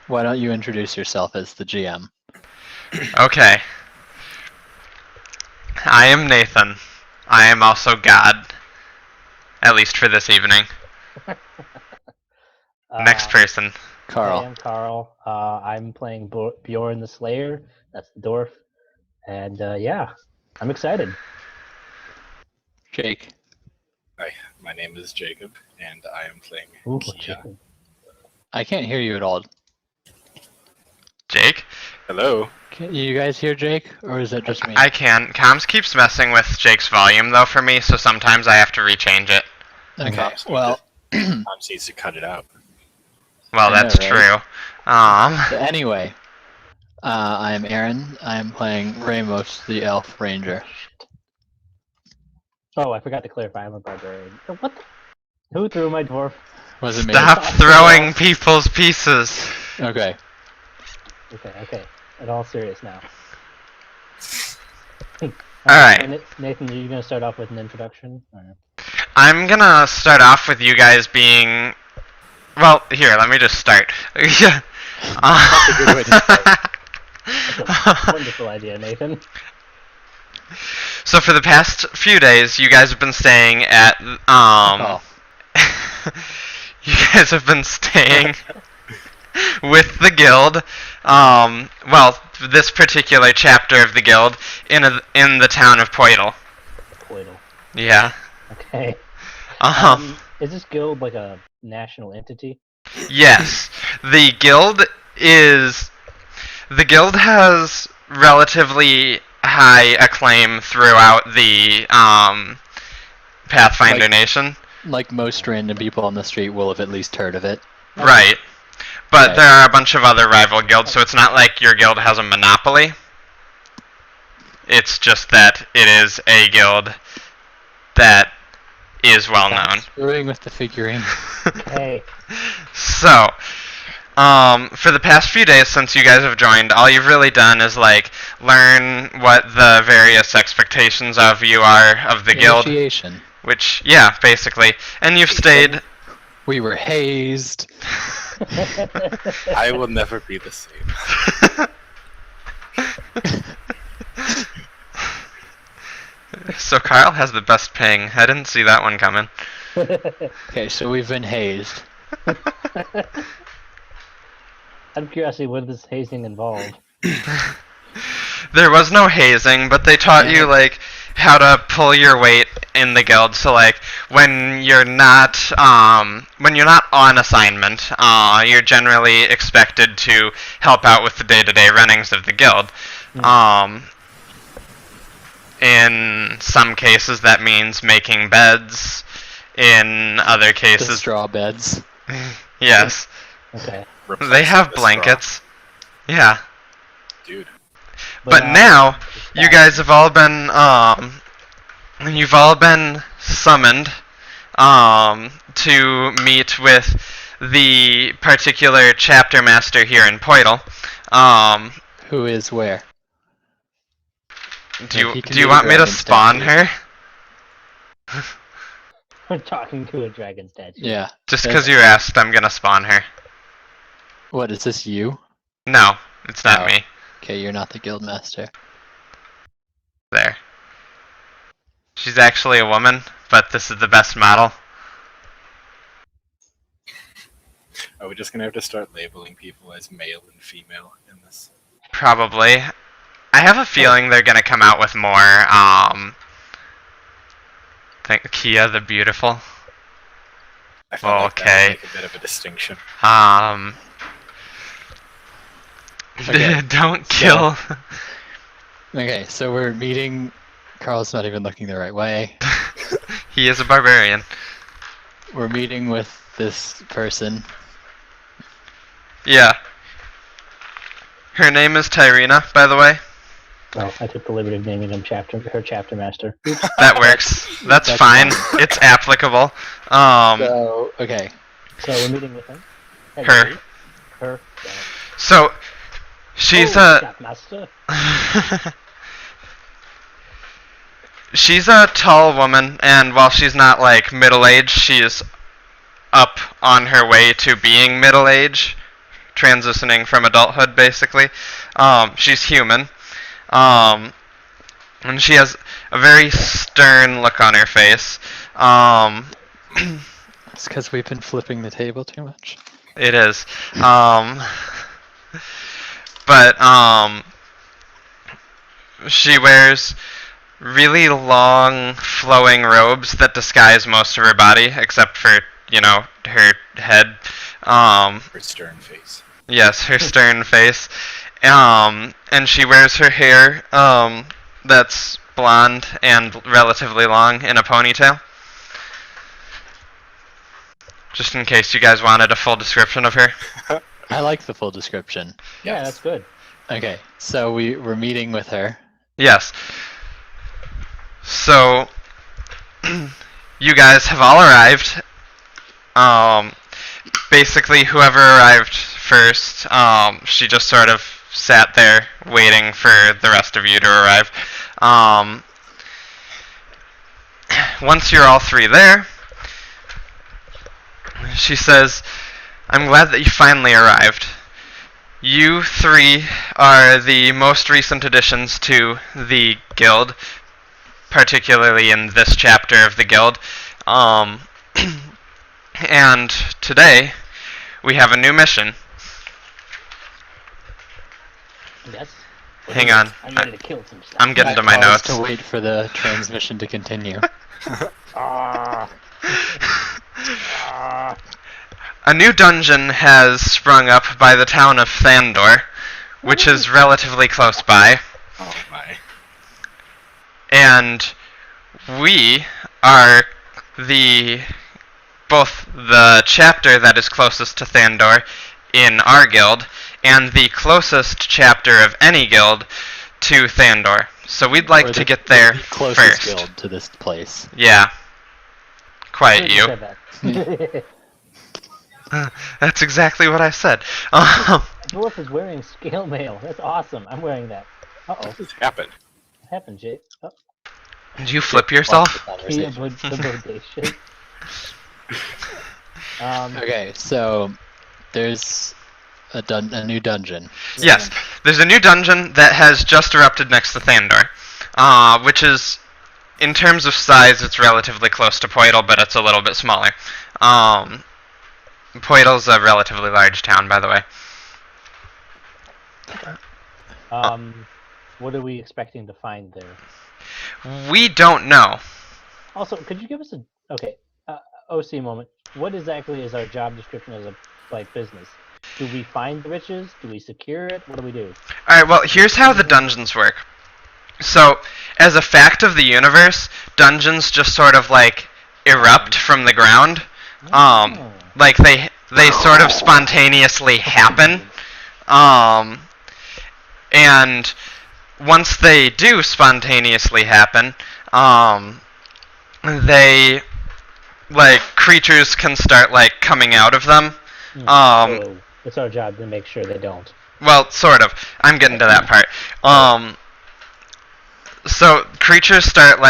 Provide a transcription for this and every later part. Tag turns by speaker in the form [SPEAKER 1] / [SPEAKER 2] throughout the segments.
[SPEAKER 1] Why don't you introduce yourself as the GM?
[SPEAKER 2] Okay. I am Nathan. I am also God. At least for this evening. Next person.
[SPEAKER 1] Carl.
[SPEAKER 3] Hey, I'm Carl. I'm playing Bjorn the Slayer. That's the dwarf. And yeah, I'm excited.
[SPEAKER 1] Jake.
[SPEAKER 4] Hi, my name is Jacob, and I am playing
[SPEAKER 3] Ooh,
[SPEAKER 4] Keeya.
[SPEAKER 3] chicken.
[SPEAKER 1] I can't hear you at all.
[SPEAKER 2] Jake?
[SPEAKER 4] Hello.
[SPEAKER 1] Can you guys hear Jake, or is that just me?
[SPEAKER 2] I can. Comms keeps messing with Jake's volume, though, for me, so sometimes I have to rechange it.
[SPEAKER 1] Okay,
[SPEAKER 4] Comms
[SPEAKER 1] well,
[SPEAKER 4] needs to cut it out.
[SPEAKER 2] Well,
[SPEAKER 1] I know,
[SPEAKER 2] that's
[SPEAKER 1] right?
[SPEAKER 2] true.
[SPEAKER 1] so anyway, I'm Aaron. I'm playing Raemos, the Elf Ranger.
[SPEAKER 3] Oh, I forgot to clarify. I'm a barbarian. What? Who threw my dwarf?
[SPEAKER 1] Was it me?
[SPEAKER 2] Stop throwing people's pieces.
[SPEAKER 1] Okay.
[SPEAKER 3] Okay. In all serious now.
[SPEAKER 2] Alright.
[SPEAKER 3] Nathan, are you going to start off with an introduction? Or...
[SPEAKER 2] I'm gonna start off with you guys being... Well, here, let me just start.
[SPEAKER 1] That's a good way to start.
[SPEAKER 3] That's a wonderful idea, Nathan.
[SPEAKER 2] So for the past few days, you guys have been staying at,
[SPEAKER 1] Oh.
[SPEAKER 2] you guys have been staying with the guild, well, this particular chapter of the guild, in the town of Poitle.
[SPEAKER 3] Poitle.
[SPEAKER 2] Yeah.
[SPEAKER 3] Okay. Is this guild like a national entity?
[SPEAKER 2] Yes. The guild has relatively high acclaim throughout the, Pathfinder Nation.
[SPEAKER 1] Like most random people on the street will have at least heard of it.
[SPEAKER 2] Right. But
[SPEAKER 1] Okay.
[SPEAKER 2] there are a bunch of other rival guilds, so it's not like your guild has a monopoly. It's just that it is a guild that is well known.
[SPEAKER 1] Screwing with the figurine.
[SPEAKER 3] Okay.
[SPEAKER 2] So, for the past few days since you guys have joined, all you've really done is, like, learn what the various expectations of you are of the guild.
[SPEAKER 1] Initiation.
[SPEAKER 2] Which, yeah, basically. And you've stayed...
[SPEAKER 1] We were hazed.
[SPEAKER 4] I will never be the same.
[SPEAKER 2] So Kyle has the best ping. I didn't see that one coming.
[SPEAKER 1] Okay, so we've been hazed.
[SPEAKER 3] Out of curiosity, what does hazing involve?
[SPEAKER 2] There was no hazing, but they taught you, like, how to pull your weight in the guild. So, like, when you're not on assignment, you're generally expected to help out with the day-to-day runnings of the guild. In some cases, that means making beds. In other
[SPEAKER 1] The
[SPEAKER 2] cases,
[SPEAKER 1] straw beds.
[SPEAKER 2] yes,
[SPEAKER 3] Okay.
[SPEAKER 2] they have blankets. Yeah.
[SPEAKER 4] Dude.
[SPEAKER 2] But now, you guys have all been, you've all been summoned, to meet with the particular chapter master here in Poitle.
[SPEAKER 1] Who is where?
[SPEAKER 2] Do you want me to spawn her?
[SPEAKER 3] We're talking to a dragon statue.
[SPEAKER 1] Yeah.
[SPEAKER 2] Just because you asked, I'm gonna spawn her.
[SPEAKER 1] What, is this you?
[SPEAKER 2] No, it's not
[SPEAKER 1] Oh.
[SPEAKER 2] me.
[SPEAKER 1] Okay, you're not the guild master.
[SPEAKER 2] There. She's actually a woman, but this is the best model.
[SPEAKER 4] Are we just gonna have to start labeling people as male and female in this?
[SPEAKER 2] Probably. I have a feeling they're gonna come out with more, think Keeya the Beautiful.
[SPEAKER 4] I felt like that would
[SPEAKER 2] Okay.
[SPEAKER 4] make a bit of a distinction.
[SPEAKER 1] Okay,
[SPEAKER 2] Don't kill.
[SPEAKER 1] Okay, so we're meeting... Carl's not even looking the right way.
[SPEAKER 2] He is a barbarian.
[SPEAKER 1] We're meeting with this person.
[SPEAKER 2] Yeah. Her name is Tyrina, by the way.
[SPEAKER 3] Oh, I took the liberty of naming him her chapter master.
[SPEAKER 2] That works. That's
[SPEAKER 1] That's
[SPEAKER 2] fine.
[SPEAKER 1] fine.
[SPEAKER 2] It's applicable.
[SPEAKER 1] So, okay.
[SPEAKER 3] So we're meeting with him.
[SPEAKER 2] Her.
[SPEAKER 3] Her.
[SPEAKER 2] So, she's
[SPEAKER 3] chap master.
[SPEAKER 2] She's a tall woman, and while she's not, like, middle-aged, she's up on her way to being middle-aged. transitioning from adulthood, basically. She's human. And she has a very stern look on her face.
[SPEAKER 1] It's because we've been flipping the table too much.
[SPEAKER 2] It is. But she wears really long, flowing robes that disguise most of her body, except for, her head.
[SPEAKER 4] Her stern face.
[SPEAKER 2] Yes, her stern face. And she wears her hair, that's blonde and relatively long in a ponytail. Just in case you guys wanted a full description of her.
[SPEAKER 1] I like the full description.
[SPEAKER 3] Yeah, that's good.
[SPEAKER 1] Okay, so we're meeting with her.
[SPEAKER 2] Yes. So, you guys have all arrived. Basically, whoever arrived first, she just sort of sat there waiting for the rest of you to arrive. Once you're all three there, she says, "I'm glad that you finally arrived. You three are the most recent additions to the guild, particularly in this chapter of the guild. And today, we have a new mission."
[SPEAKER 3] Yes.
[SPEAKER 2] Hang on.
[SPEAKER 3] I'm ready to kill some stuff.
[SPEAKER 2] I'm getting to my
[SPEAKER 1] Pause
[SPEAKER 2] notes.
[SPEAKER 1] to wait for the transmission to continue.
[SPEAKER 3] Ah.
[SPEAKER 2] A new dungeon has sprung up by the town of Thandor, which is relatively close by.
[SPEAKER 4] Oh my.
[SPEAKER 2] And we are both the chapter that is closest to Thandor in our guild, and the closest chapter of any guild to Thandor. So we'd like to get there
[SPEAKER 1] the closest
[SPEAKER 2] first.
[SPEAKER 1] guild to this place.
[SPEAKER 2] Yeah. Quiet you.
[SPEAKER 3] Said that.
[SPEAKER 2] That's exactly what I said.
[SPEAKER 3] Dwarf is wearing scale mail. That's awesome. I'm wearing that. Uh-oh.
[SPEAKER 4] What has happened?
[SPEAKER 3] What happened, Jake? Oh,
[SPEAKER 2] Did you flip yourself?
[SPEAKER 3] Keeya bodation.
[SPEAKER 1] Okay, so there's a new dungeon.
[SPEAKER 2] Yes, there's a new dungeon that has just erupted next to Thandor, which is, in terms of size, it's relatively close to Poitle, but it's a little bit smaller. Poitle's a relatively large town, by the way.
[SPEAKER 3] What are we expecting to find there?
[SPEAKER 2] We don't know.
[SPEAKER 3] Also, could you give us OC moment? What exactly is our job description as a business? Do we find the riches? Do we secure it? What do we do?
[SPEAKER 2] Alright, well, here's how the dungeons work. So, as a fact of the universe, dungeons just sort of, erupt from the ground. Like, they sort of spontaneously happen. And once they do spontaneously happen, they, creatures can start, coming out of them.
[SPEAKER 3] So it's our job to make sure they don't.
[SPEAKER 2] Well, sort of. I'm getting to that part. So creatures start,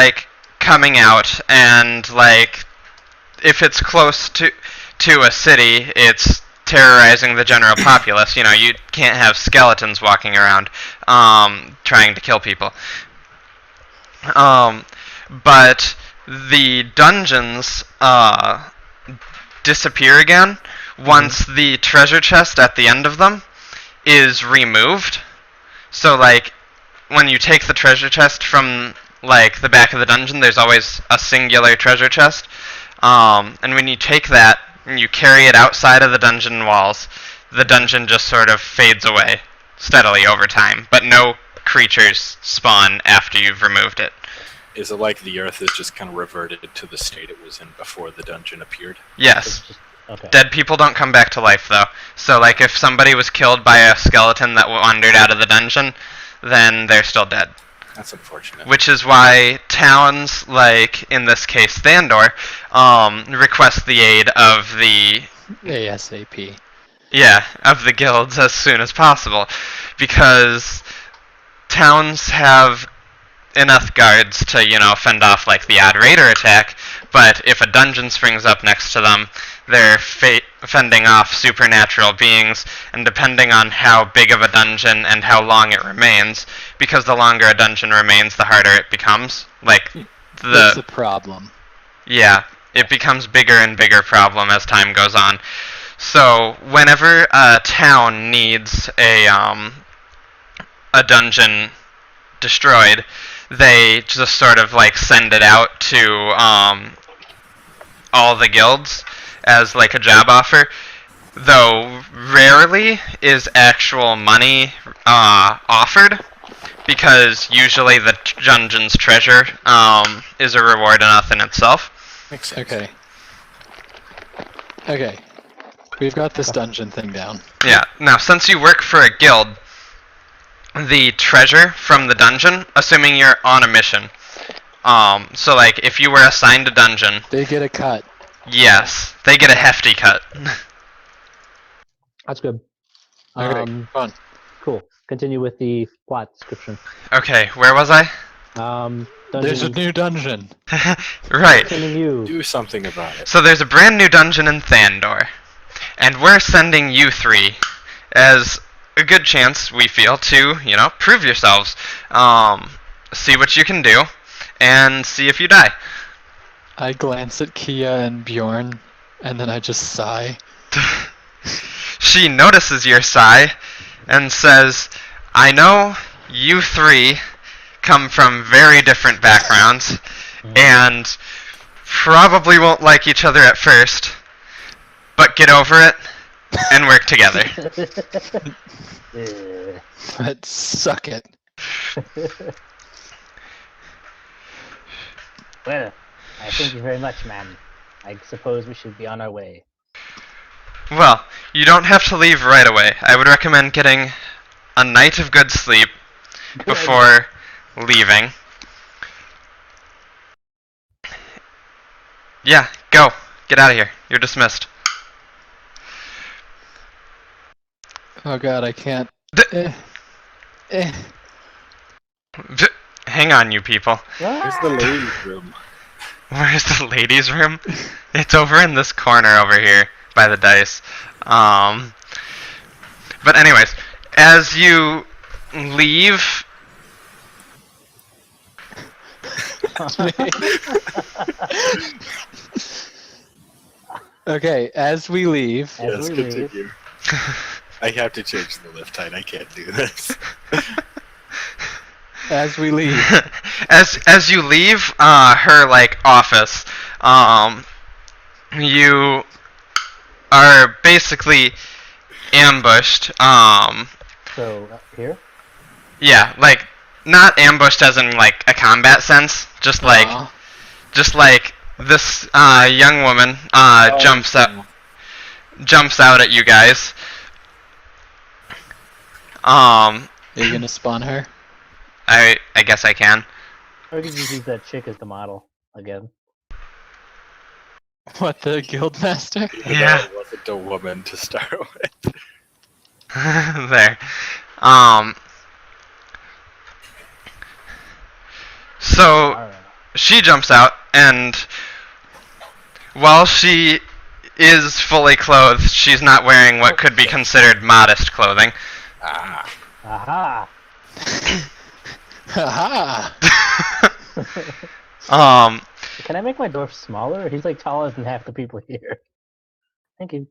[SPEAKER 2] coming out, and, if it's close to a city, it's terrorizing the general populace. You can't have skeletons walking around, trying to kill people. But the dungeons, disappear again once the treasure chest at the end of them is removed. So, when you take the treasure chest from, the back of the dungeon, there's always a singular treasure chest. And when you take that and you carry it outside of the dungeon walls, the dungeon just sort of fades away steadily over time. But no creatures spawn after you've removed it.
[SPEAKER 4] Is it like the Earth is just kind of reverted to the state it was in before the dungeon appeared?
[SPEAKER 2] Yes.
[SPEAKER 3] Okay.
[SPEAKER 2] Dead people don't come back to life, though. So, if somebody was killed by a skeleton that wandered out of the dungeon, then they're still dead.
[SPEAKER 4] That's unfortunate.
[SPEAKER 2] Which is why towns, in this case Thandor, request the aid of the...
[SPEAKER 1] ASAP.
[SPEAKER 2] Yeah, of the guilds as soon as possible. Because towns have enough guards to, fend off, the odd raider attack, but if a dungeon springs up next to them, they're fending off supernatural beings, and depending on how big of a dungeon and how long it remains, because the longer a dungeon remains, the harder it becomes. Like,
[SPEAKER 1] That's the problem.
[SPEAKER 2] yeah, it becomes bigger and bigger problem as time goes on. So whenever a town needs a dungeon destroyed, they just sort of like send it out to all the guilds as like a job offer. Though rarely is actual money offered, because usually the dungeon's treasure is a reward enough in itself.
[SPEAKER 4] Makes sense.
[SPEAKER 1] Okay. Okay. We've got this dungeon thing down.
[SPEAKER 2] Yeah. Now, since you work for a guild, the treasure from the dungeon, assuming you're on a mission, so like if you were assigned a dungeon,
[SPEAKER 1] They get a cut.
[SPEAKER 2] yes, they get a hefty cut.
[SPEAKER 3] That's good.
[SPEAKER 1] Okay, fun.
[SPEAKER 3] Cool. Continue with the plot description.
[SPEAKER 2] Okay, where was I?
[SPEAKER 1] There's a
[SPEAKER 3] Dungeon
[SPEAKER 1] new dungeon.
[SPEAKER 2] Right.
[SPEAKER 3] sending you.
[SPEAKER 4] Do something about it.
[SPEAKER 2] So there's a brand new dungeon in Thandor, and we're sending you three as a good chance, we feel, to, prove yourselves. See what you can do, and see if you die.
[SPEAKER 1] I glance at Keeya and Bjorn, and then I just sigh.
[SPEAKER 2] She notices your sigh and says, I know you three come from very different backgrounds and probably won't like each other at first, but get over it and work together.
[SPEAKER 1] But suck it.
[SPEAKER 3] Well, I thank you very much, man. I suppose we should be on our way.
[SPEAKER 2] Well, you don't have to leave right away. I would recommend getting a night of good sleep before leaving. Yeah, go. Get out of here. You're dismissed.
[SPEAKER 1] Oh god, I can't.
[SPEAKER 2] Hang on, you people.
[SPEAKER 4] Where's the ladies' room?
[SPEAKER 2] Where's the ladies' room? It's over in this corner over here by the dice. But anyways, as you leave...
[SPEAKER 1] Okay, as we leave.
[SPEAKER 4] Yes,
[SPEAKER 3] we leave.
[SPEAKER 4] continue. I have to change the lift height. I can't do this.
[SPEAKER 1] As we leave.
[SPEAKER 2] as you leave her like office, you are basically ambushed.
[SPEAKER 3] So, here?
[SPEAKER 2] Yeah, like not ambushed as in like a combat sense, just like
[SPEAKER 1] Aw.
[SPEAKER 2] this young woman jumps out at you guys.
[SPEAKER 1] Are you gonna spawn her?
[SPEAKER 2] I guess I can.
[SPEAKER 3] Or could you use that chick as the model again?
[SPEAKER 1] What, the guild master?
[SPEAKER 2] Yeah.
[SPEAKER 4] It wasn't a woman to start with.
[SPEAKER 2] There. So
[SPEAKER 3] Alright.
[SPEAKER 2] she jumps out, and while she is fully clothed, she's not wearing what could be considered modest clothing.
[SPEAKER 4] Ah.
[SPEAKER 3] Aha!
[SPEAKER 1] Haha!
[SPEAKER 3] Can I make my dwarf smaller? He's like taller than half the people here. Thank you.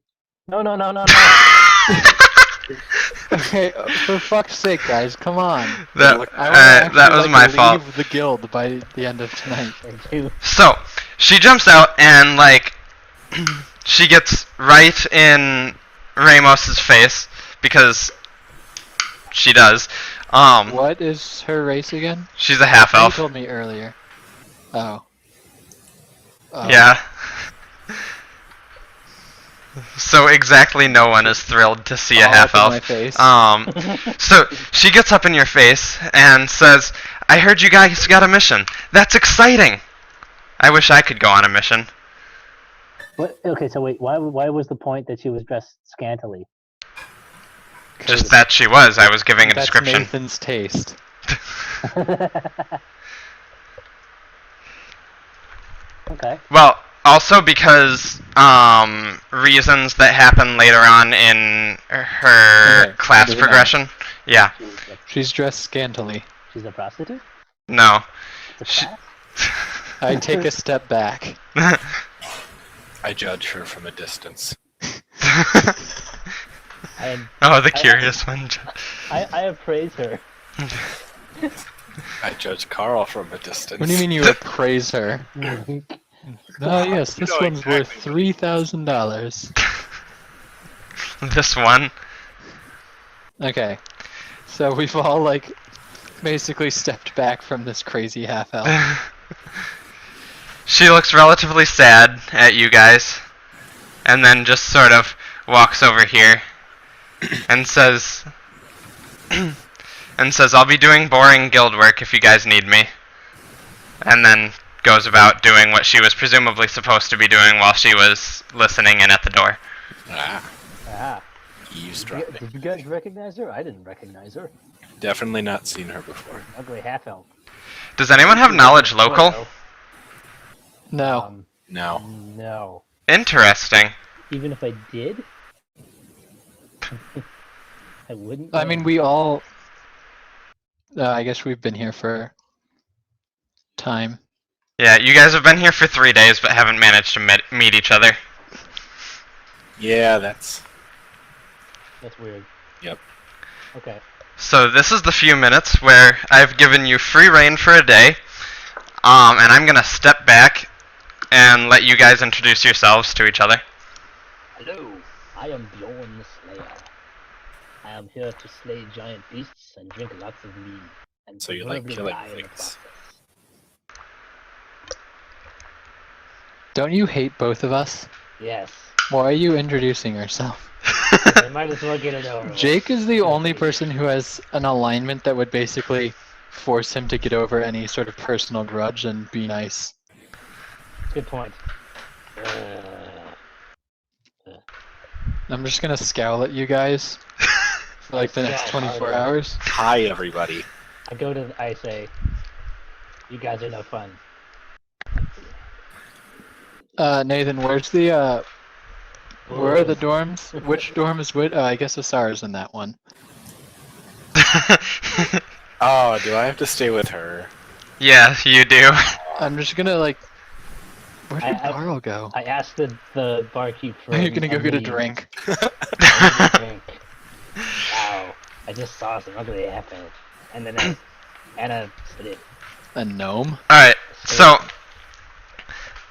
[SPEAKER 3] No.
[SPEAKER 1] Okay, for fuck's sake, guys, come on.
[SPEAKER 2] that
[SPEAKER 1] I wanna actually,
[SPEAKER 2] that was my
[SPEAKER 1] leave
[SPEAKER 2] fault.
[SPEAKER 1] the guild by the end of tonight.
[SPEAKER 3] Thank you.
[SPEAKER 2] So she jumps out and she gets right in Raemos's face because she does.
[SPEAKER 1] What is her race again?
[SPEAKER 2] She's a half
[SPEAKER 1] You
[SPEAKER 2] elf.
[SPEAKER 1] told me earlier. Oh.
[SPEAKER 2] Yeah. So exactly no one is thrilled to see a
[SPEAKER 1] All
[SPEAKER 2] half
[SPEAKER 1] up in
[SPEAKER 2] elf.
[SPEAKER 1] my face.
[SPEAKER 2] So she gets up in your face and says, I heard you guys got a mission. That's exciting. I wish I could go on a mission.
[SPEAKER 3] What? Okay, so wait. Why was the point that she was dressed scantily?
[SPEAKER 2] Just that she was. I was giving a
[SPEAKER 1] That's
[SPEAKER 2] description.
[SPEAKER 1] Nathan's taste.
[SPEAKER 3] Okay.
[SPEAKER 2] Well, Also because reasons that happen later on in her
[SPEAKER 1] Okay,
[SPEAKER 2] class
[SPEAKER 1] moving on.
[SPEAKER 2] progression. Yeah.
[SPEAKER 1] She's dressed scantily.
[SPEAKER 3] She's a prostitute?
[SPEAKER 2] No.
[SPEAKER 3] It's a
[SPEAKER 2] She-
[SPEAKER 3] class?
[SPEAKER 1] I take a step back.
[SPEAKER 4] I judge her from a distance.
[SPEAKER 2] Oh, the curious one.
[SPEAKER 3] I appraise her.
[SPEAKER 4] I judge Carl from a distance.
[SPEAKER 1] What do you mean you appraise her? Oh yes, this
[SPEAKER 4] know
[SPEAKER 1] one's worth
[SPEAKER 4] exactly
[SPEAKER 1] $3,000.
[SPEAKER 2] This one.
[SPEAKER 1] Okay, so we've all like basically stepped back from this crazy half elf.
[SPEAKER 2] She looks relatively sad at you guys, and then just sort of walks over here and says, "I'll be doing boring guild work if you guys need me." And then goes about doing what she was presumably supposed to be doing while she was listening in at the door.
[SPEAKER 4] Ah,
[SPEAKER 3] Ah.
[SPEAKER 4] eavesdropping.
[SPEAKER 3] Did you guys recognize her? I didn't recognize her.
[SPEAKER 4] Definitely not seen her before.
[SPEAKER 3] Ugly half elf.
[SPEAKER 2] Does anyone have knowledge local?
[SPEAKER 1] No.
[SPEAKER 4] No.
[SPEAKER 3] No.
[SPEAKER 2] Interesting.
[SPEAKER 3] Even if I did, I wouldn't.
[SPEAKER 1] I
[SPEAKER 3] know.
[SPEAKER 1] mean, we all. I guess we've been here for time.
[SPEAKER 2] Yeah, you guys have been here for 3 days but haven't managed to meet each other.
[SPEAKER 4] Yeah, that's...
[SPEAKER 3] That's weird.
[SPEAKER 4] Yep.
[SPEAKER 3] Okay.
[SPEAKER 2] So this is the few minutes where I've given you free reign for a day, and I'm gonna step back and let you guys introduce yourselves to each other.
[SPEAKER 3] Hello, I am Bjorn the Slayer. I am here to slay giant beasts and drink lots of mead. And
[SPEAKER 4] So you like
[SPEAKER 3] preferably
[SPEAKER 4] killing
[SPEAKER 3] die in the
[SPEAKER 4] things.
[SPEAKER 3] process.
[SPEAKER 1] Don't you hate both of us?
[SPEAKER 3] Yes.
[SPEAKER 1] Why are you introducing yourself?
[SPEAKER 3] I might as well get it over. with.
[SPEAKER 1] Jake is the only person who has an alignment that would basically force him to get over any sort of personal grudge and be nice.
[SPEAKER 3] Good point.
[SPEAKER 1] I'm just gonna scowl at you guys for like the next
[SPEAKER 3] Scowl
[SPEAKER 1] 24
[SPEAKER 3] harder.
[SPEAKER 1] hours.
[SPEAKER 4] Hi, everybody.
[SPEAKER 3] I say, you guys are no fun.
[SPEAKER 1] Nathan, where's the where are the dorms? Which dorm is which? I guess Asara's in that one.
[SPEAKER 4] Oh, do I have to stay with her?
[SPEAKER 2] Yeah, you do.
[SPEAKER 1] I'm just gonna like. Where did
[SPEAKER 3] I-
[SPEAKER 1] Carl go?
[SPEAKER 3] I asked the barkeep for.
[SPEAKER 1] Are you gonna go get a
[SPEAKER 3] mead.
[SPEAKER 1] drink?
[SPEAKER 3] Drink. Wow, I just saw some ugly happen, and then Anna said it.
[SPEAKER 1] A gnome?
[SPEAKER 2] Alright, so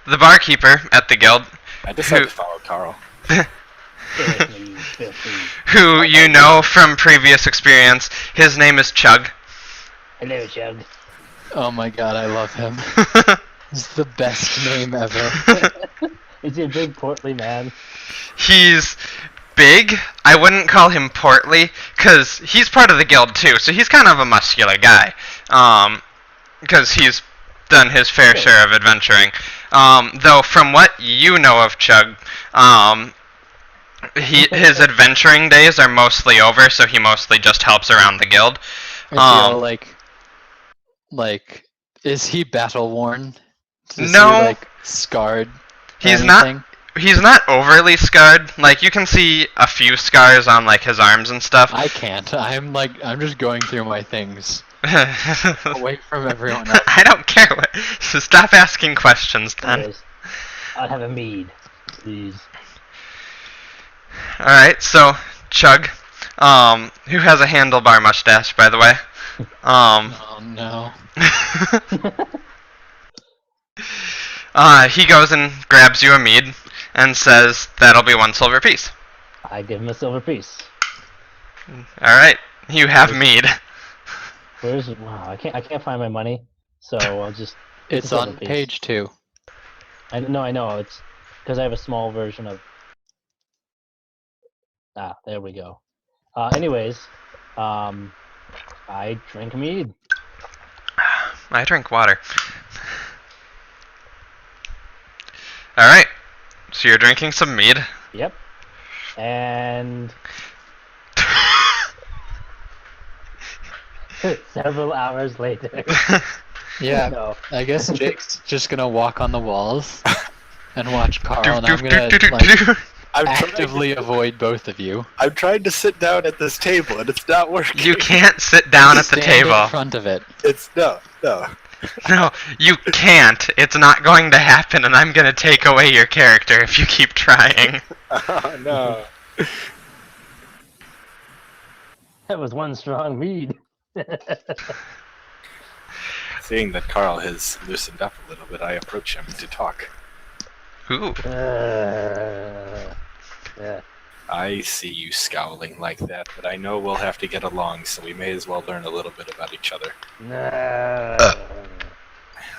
[SPEAKER 2] the barkeeper at the guild,
[SPEAKER 4] I decided
[SPEAKER 2] Who-
[SPEAKER 4] to follow Carl.
[SPEAKER 3] Seriously, you filthy.
[SPEAKER 2] who you know from previous experience, his name is Chug.
[SPEAKER 3] Hello, Chug.
[SPEAKER 1] Oh my god, I love him. It's the best name ever.
[SPEAKER 3] Is he a big portly man?
[SPEAKER 2] He's big. I wouldn't call him portly, because he's part of the guild too, so he's kind of a muscular guy. Because he's done his fair share of adventuring. Though from what you know of Chug, his adventuring days are mostly over, so he mostly just helps around the guild.
[SPEAKER 1] Is he all like, is he battle worn? Is
[SPEAKER 2] No.
[SPEAKER 1] he like scarred? or
[SPEAKER 2] He's
[SPEAKER 1] anything?
[SPEAKER 2] He's not overly scarred. Like, you can see a few scars on like his arms and stuff.
[SPEAKER 1] I can't. I'm just going through my things away from everyone else.
[SPEAKER 2] I don't care what. So stop asking questions then.
[SPEAKER 3] Anyways, I'll have a mead, please.
[SPEAKER 2] Alright, so Chug, who has a handlebar mustache, by the way.
[SPEAKER 1] Oh no.
[SPEAKER 2] He goes and grabs you a mead and says that'll be 1 silver piece.
[SPEAKER 3] I give him a silver piece.
[SPEAKER 2] Alright, you have mead.
[SPEAKER 3] Where's wow? I can't find my money, so I'll just.
[SPEAKER 1] It's
[SPEAKER 3] silver
[SPEAKER 1] on
[SPEAKER 3] piece.
[SPEAKER 1] page 2.
[SPEAKER 3] I know it's because I have a small version of. Ah, there we go. Anyways, I drink mead.
[SPEAKER 2] I drink water. Alright, so you're drinking some mead.
[SPEAKER 3] Yep. And several hours later.
[SPEAKER 1] Yeah.
[SPEAKER 3] No.
[SPEAKER 1] I guess Jake's just gonna walk on the walls. and watch Carl, and I'm gonna like actively avoid both of you.
[SPEAKER 4] I'm trying to sit down at this table, and it's not working.
[SPEAKER 2] You can't sit down at the
[SPEAKER 1] Stand
[SPEAKER 2] table.
[SPEAKER 1] in front of it.
[SPEAKER 4] It's no.
[SPEAKER 2] No, you can't. It's not going to happen, and I'm gonna take away your character if you keep trying.
[SPEAKER 4] Oh, no.
[SPEAKER 3] That was one strong read.
[SPEAKER 4] Seeing that Carl has loosened up a little bit, I approach him to talk.
[SPEAKER 2] Ooh.
[SPEAKER 3] Yeah.
[SPEAKER 4] I see you scowling like that, but I know we'll have to get along, so we may as well learn a little bit about each other. I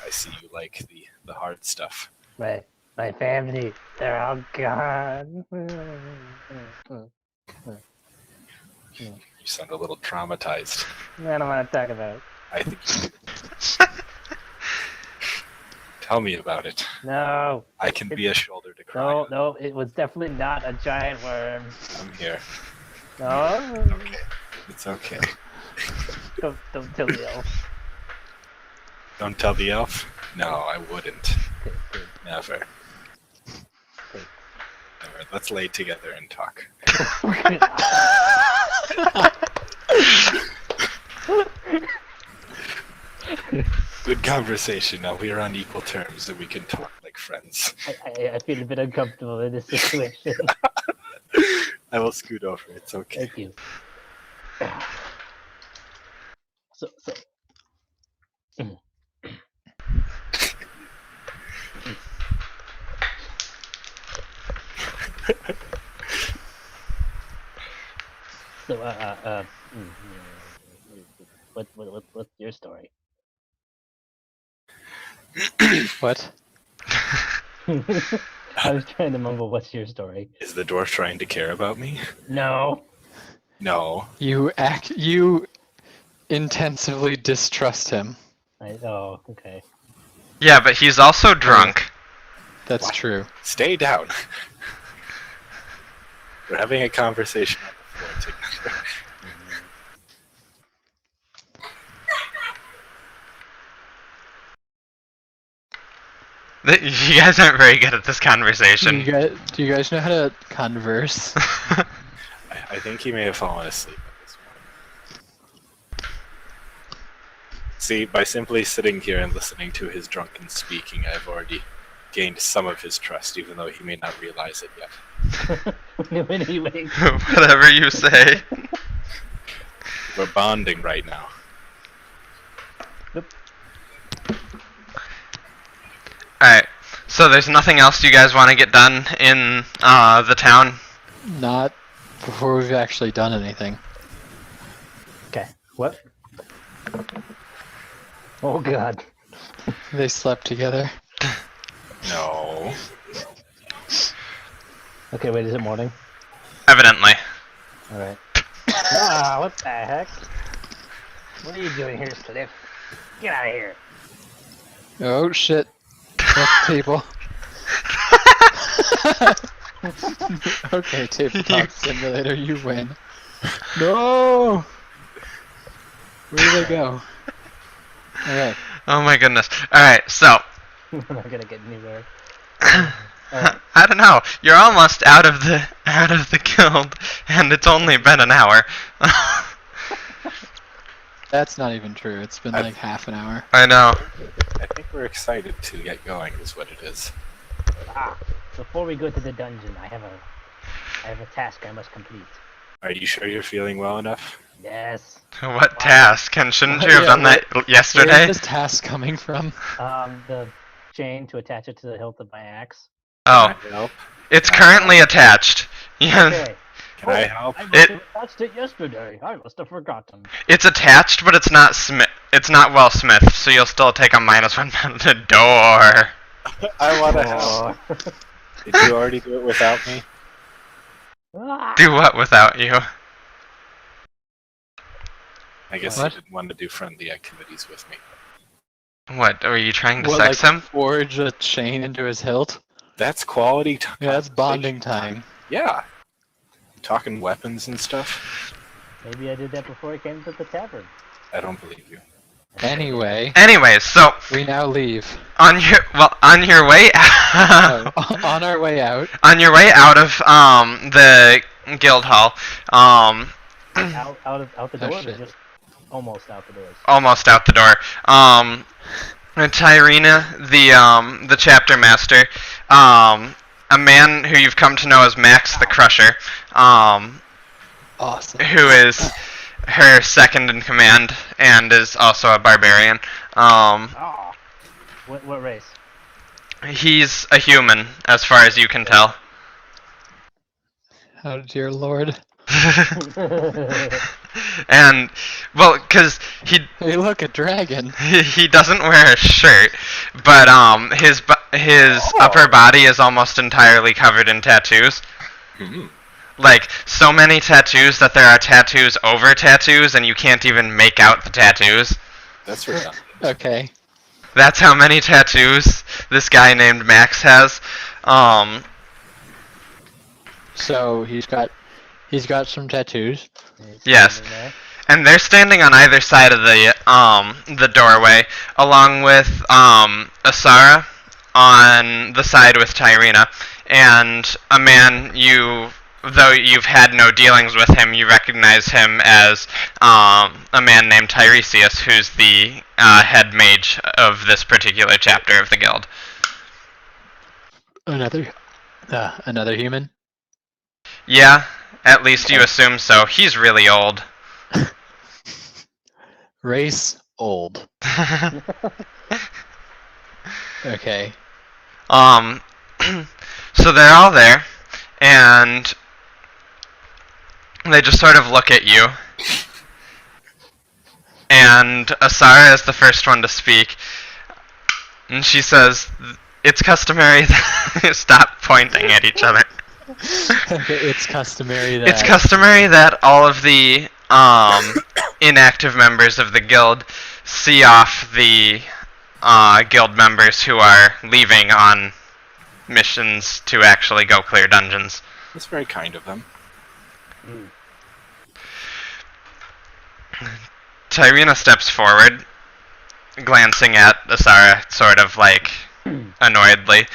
[SPEAKER 4] see you like the hard stuff.
[SPEAKER 3] My family, they're all gone.
[SPEAKER 4] You sound a little traumatized.
[SPEAKER 3] I don't want to talk about it.
[SPEAKER 4] I think Tell me about it.
[SPEAKER 3] No.
[SPEAKER 4] I can be a shoulder to cry on.
[SPEAKER 3] No, it was definitely not a giant worm.
[SPEAKER 4] I'm here.
[SPEAKER 3] No.
[SPEAKER 4] Okay. It's okay.
[SPEAKER 3] Don't tell the elf.
[SPEAKER 4] Don't tell the elf? No, I wouldn't.
[SPEAKER 3] Okay, good.
[SPEAKER 4] Never.
[SPEAKER 3] Okay.
[SPEAKER 4] Never. Let's lay together and talk. Good conversation. Now we are on equal terms, that we can talk like friends.
[SPEAKER 3] I feel a bit uncomfortable in this situation.
[SPEAKER 4] I will scoot over. It's okay.
[SPEAKER 3] Thank you. So. What's your story?
[SPEAKER 1] What?
[SPEAKER 3] I was trying to mumble, what's your story?
[SPEAKER 4] Is the dwarf trying to care about me?
[SPEAKER 3] No.
[SPEAKER 4] No.
[SPEAKER 1] You intensively distrust him.
[SPEAKER 3] Oh, okay.
[SPEAKER 2] Yeah, but he's also drunk.
[SPEAKER 1] That's
[SPEAKER 4] What?
[SPEAKER 1] true.
[SPEAKER 4] Stay down. We're having a conversation on the floor together.
[SPEAKER 2] You guys aren't very good at this conversation.
[SPEAKER 1] Do you guys know how to converse?
[SPEAKER 4] I think he may have fallen asleep at this point. See, by simply sitting here and listening to his drunken speaking, I've already gained some of his trust, even though he may not realize it yet.
[SPEAKER 3] When he wakes.
[SPEAKER 2] Whatever you say.
[SPEAKER 4] We're bonding right now.
[SPEAKER 2] Alright, so there's nothing else you guys want to get done in the town?
[SPEAKER 1] Not before we've actually done anything.
[SPEAKER 3] Okay. What? Oh god.
[SPEAKER 1] They slept together.
[SPEAKER 4] No.
[SPEAKER 3] Okay, wait, is it morning?
[SPEAKER 2] Evidently.
[SPEAKER 3] Alright. What the heck? What are you doing here, Sliff? Get out of here.
[SPEAKER 1] Oh shit. That's table. Okay, tabletop simulator, you win. No! Where did they go? Okay.
[SPEAKER 2] Oh my goodness. Alright, so.
[SPEAKER 3] We're not gonna get anywhere.
[SPEAKER 2] I don't know. You're almost out of the guild, and it's only been an hour.
[SPEAKER 1] That's not even true. It's been like half an hour.
[SPEAKER 2] I know.
[SPEAKER 4] I think we're excited to get going, is what it is.
[SPEAKER 3] Before we go to the dungeon, I have a task I must complete.
[SPEAKER 4] Are you sure you're feeling well enough?
[SPEAKER 3] Yes.
[SPEAKER 2] What task? And shouldn't you have done that
[SPEAKER 1] Where
[SPEAKER 2] yesterday?
[SPEAKER 1] is this task coming from?
[SPEAKER 3] The chain to attach it to the hilt of my axe.
[SPEAKER 2] Oh,
[SPEAKER 4] Can I help?
[SPEAKER 2] it's currently attached. Yeah,
[SPEAKER 3] Okay.
[SPEAKER 4] Can I help?
[SPEAKER 3] I must have attached it yesterday. I must have forgotten.
[SPEAKER 2] it's attached, but it's not It's not well smithed, so you'll still take a -1 on the door.
[SPEAKER 4] I want to help. Did you already do it without me?
[SPEAKER 2] Do what without you?
[SPEAKER 4] I guess
[SPEAKER 1] What?
[SPEAKER 4] you didn't want to do friendly activities with me.
[SPEAKER 2] What? Are you trying to
[SPEAKER 1] What,
[SPEAKER 2] sex
[SPEAKER 1] like,
[SPEAKER 2] him?
[SPEAKER 1] forge a chain into his hilt?
[SPEAKER 4] That's quality time.
[SPEAKER 1] Yeah, that's bonding time.
[SPEAKER 4] Yeah. Talking weapons and stuff.
[SPEAKER 3] Maybe I did that before I came to the tavern.
[SPEAKER 4] I don't believe you.
[SPEAKER 2] Anyways, so
[SPEAKER 1] we now leave.
[SPEAKER 2] on your way out,
[SPEAKER 1] On our way out.
[SPEAKER 2] on your way out of the guild hall,
[SPEAKER 3] Out the
[SPEAKER 1] Oh,
[SPEAKER 3] doors, or
[SPEAKER 1] shit.
[SPEAKER 3] just almost out the doors.
[SPEAKER 2] almost out the door. Tyrina, the chapter master, a man who you've come to know as Max the Crusher,
[SPEAKER 1] Awesome.
[SPEAKER 2] who is her second in command and is also a barbarian.
[SPEAKER 3] Oh. What race?
[SPEAKER 2] He's a human, as far as you can tell.
[SPEAKER 1] Oh dear lord.
[SPEAKER 2] And, well, because
[SPEAKER 1] Hey, look, a dragon.
[SPEAKER 2] he doesn't wear a shirt, but his upper body is almost entirely covered in tattoos.
[SPEAKER 4] Mhm.
[SPEAKER 2] Like, so many tattoos that there are tattoos over tattoos, and you can't even make out the tattoos.
[SPEAKER 4] That's redundant.
[SPEAKER 1] Okay.
[SPEAKER 2] That's how many tattoos this guy named Max has.
[SPEAKER 1] So he's got some tattoos.
[SPEAKER 2] Yes. And they're standing on either side of the doorway, along with Asara on the side with Tyrina, and a man though you've had no dealings with him, you recognize him as a man named Tiresias, who's the head mage of this particular chapter of the guild.
[SPEAKER 1] Another human.
[SPEAKER 2] Yeah, at least you assume so. He's really old.
[SPEAKER 1] Race old. Okay.
[SPEAKER 2] So they're all there, and they just sort of look at you. And Asara is the first one to speak. And she says, it's customary that... Stop pointing at each other.
[SPEAKER 1] Okay, it's customary that...
[SPEAKER 2] It's customary that all of the inactive members of the guild see off the guild members who are leaving on missions to actually go clear dungeons.
[SPEAKER 4] That's very kind of them.
[SPEAKER 2] Tyrina steps forward, glancing at Asara, sort of like annoyedly,